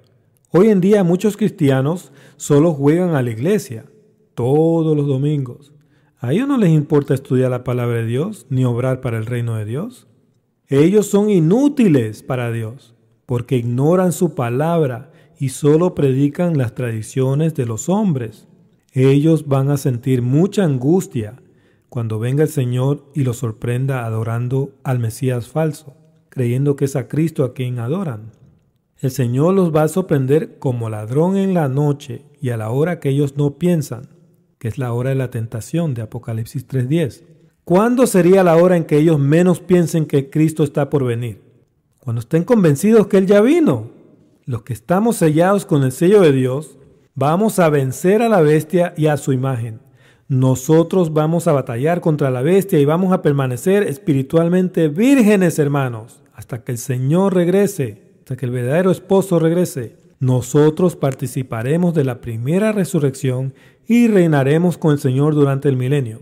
A: Hoy en día muchos cristianos solo juegan a la iglesia todos los domingos. A ellos no les importa estudiar la palabra de Dios ni obrar para el reino de Dios. Ellos son inútiles para Dios porque ignoran su palabra y solo predican las tradiciones de los hombres. Ellos van a sentir mucha angustia cuando venga el Señor y los sorprenda adorando al Mesías falso, creyendo que es a Cristo a quien adoran. El Señor los va a sorprender como ladrón en la noche y a la hora que ellos no piensan, que es la hora de la tentación de Apocalipsis 3:10. ¿Cuándo sería la hora en que ellos menos piensen que Cristo está por venir? Cuando estén convencidos que Él ya vino. Los que estamos sellados con el sello de Dios, vamos a vencer a la bestia y a su imagen. Nosotros vamos a batallar contra la bestia y vamos a permanecer espiritualmente vírgenes, hermanos, hasta que el Señor regrese, hasta que el verdadero esposo regrese. Nosotros participaremos de la primera resurrección y reinaremos con el Señor durante el milenio.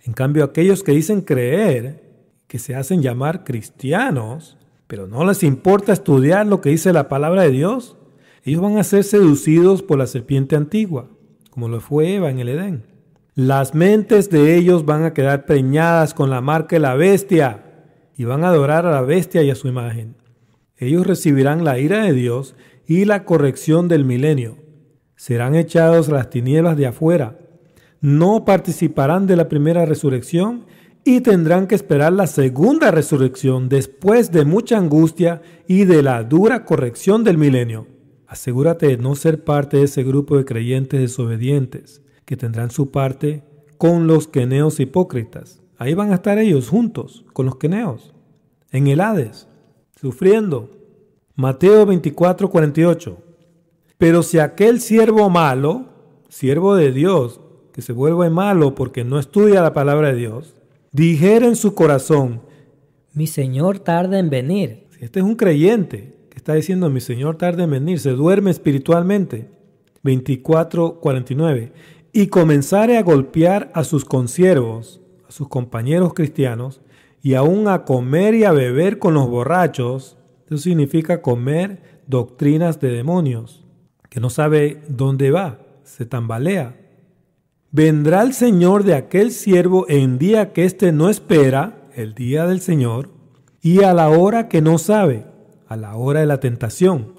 A: En cambio, aquellos que dicen creer, que se hacen llamar cristianos, pero no les importa estudiar lo que dice la palabra de Dios, ellos van a ser seducidos por la serpiente antigua, como lo fue Eva en el Edén. Las mentes de ellos van a quedar preñadas con la marca de la bestia y van a adorar a la bestia y a su imagen. Ellos recibirán la ira de Dios y la corrección del milenio. Serán echados a las tinieblas de afuera. No participarán de la primera resurrección y tendrán que esperar la segunda resurrección después de mucha angustia y de la dura corrección del milenio. Asegúrate de no ser parte de ese grupo de creyentes desobedientes que tendrán su parte con los queneos hipócritas. Ahí van a estar ellos juntos con los queneos, en el Hades, sufriendo. Mateo 24:48. Pero si aquel siervo malo, siervo de Dios, que se vuelve malo porque no estudia la palabra de Dios, dijera en su corazón,
B: mi Señor tarda en venir.
A: Si este es un creyente que está diciendo, mi Señor tarda en venir, se duerme espiritualmente. 24:49. Y comenzare a golpear a sus consiervos, a sus compañeros cristianos, y aún a comer y a beber con los borrachos. Eso significa comer doctrinas de demonios, que no sabe dónde va, se tambalea. Vendrá el Señor de aquel siervo en día que éste no espera, el día del Señor, y a la hora que no sabe, a la hora de la tentación,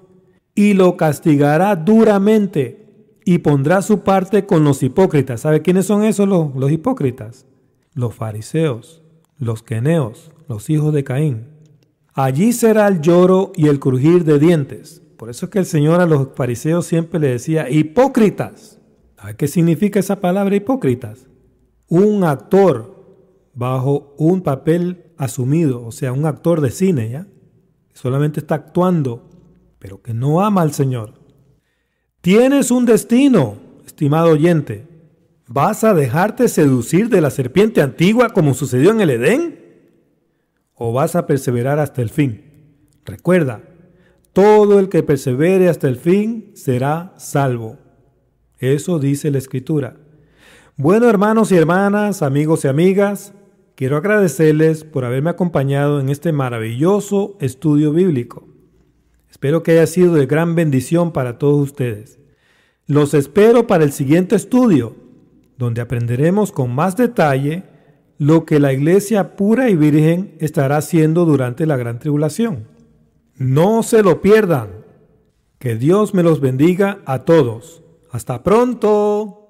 A: y lo castigará duramente, y pondrá su parte con los hipócritas. ¿Sabe quiénes son esos los hipócritas? Los fariseos, los queneos, los hijos de Caín. Allí será el lloro y el crujir de dientes. Por eso es que el Señor a los fariseos siempre le decía, hipócritas. ¿Sabe qué significa esa palabra hipócritas? Un actor bajo un papel asumido, o sea, un actor de cine, ¿ya? Que solamente está actuando, pero que no ama al Señor. Tienes un destino, estimado oyente. ¿Vas a dejarte seducir de la serpiente antigua como sucedió en el Edén? ¿O vas a perseverar hasta el fin? Recuerda, todo el que persevere hasta el fin será salvo. Eso dice la Escritura. Bueno, hermanos y hermanas, amigos y amigas, quiero agradecerles por haberme acompañado en este maravilloso estudio bíblico. Espero que haya sido de gran bendición para todos ustedes. Los espero para el siguiente estudio, donde aprenderemos con más detalle lo que la iglesia pura y virgen estará haciendo durante la gran tribulación. No se lo pierdan. Que Dios me los bendiga a todos. ¡Hasta pronto!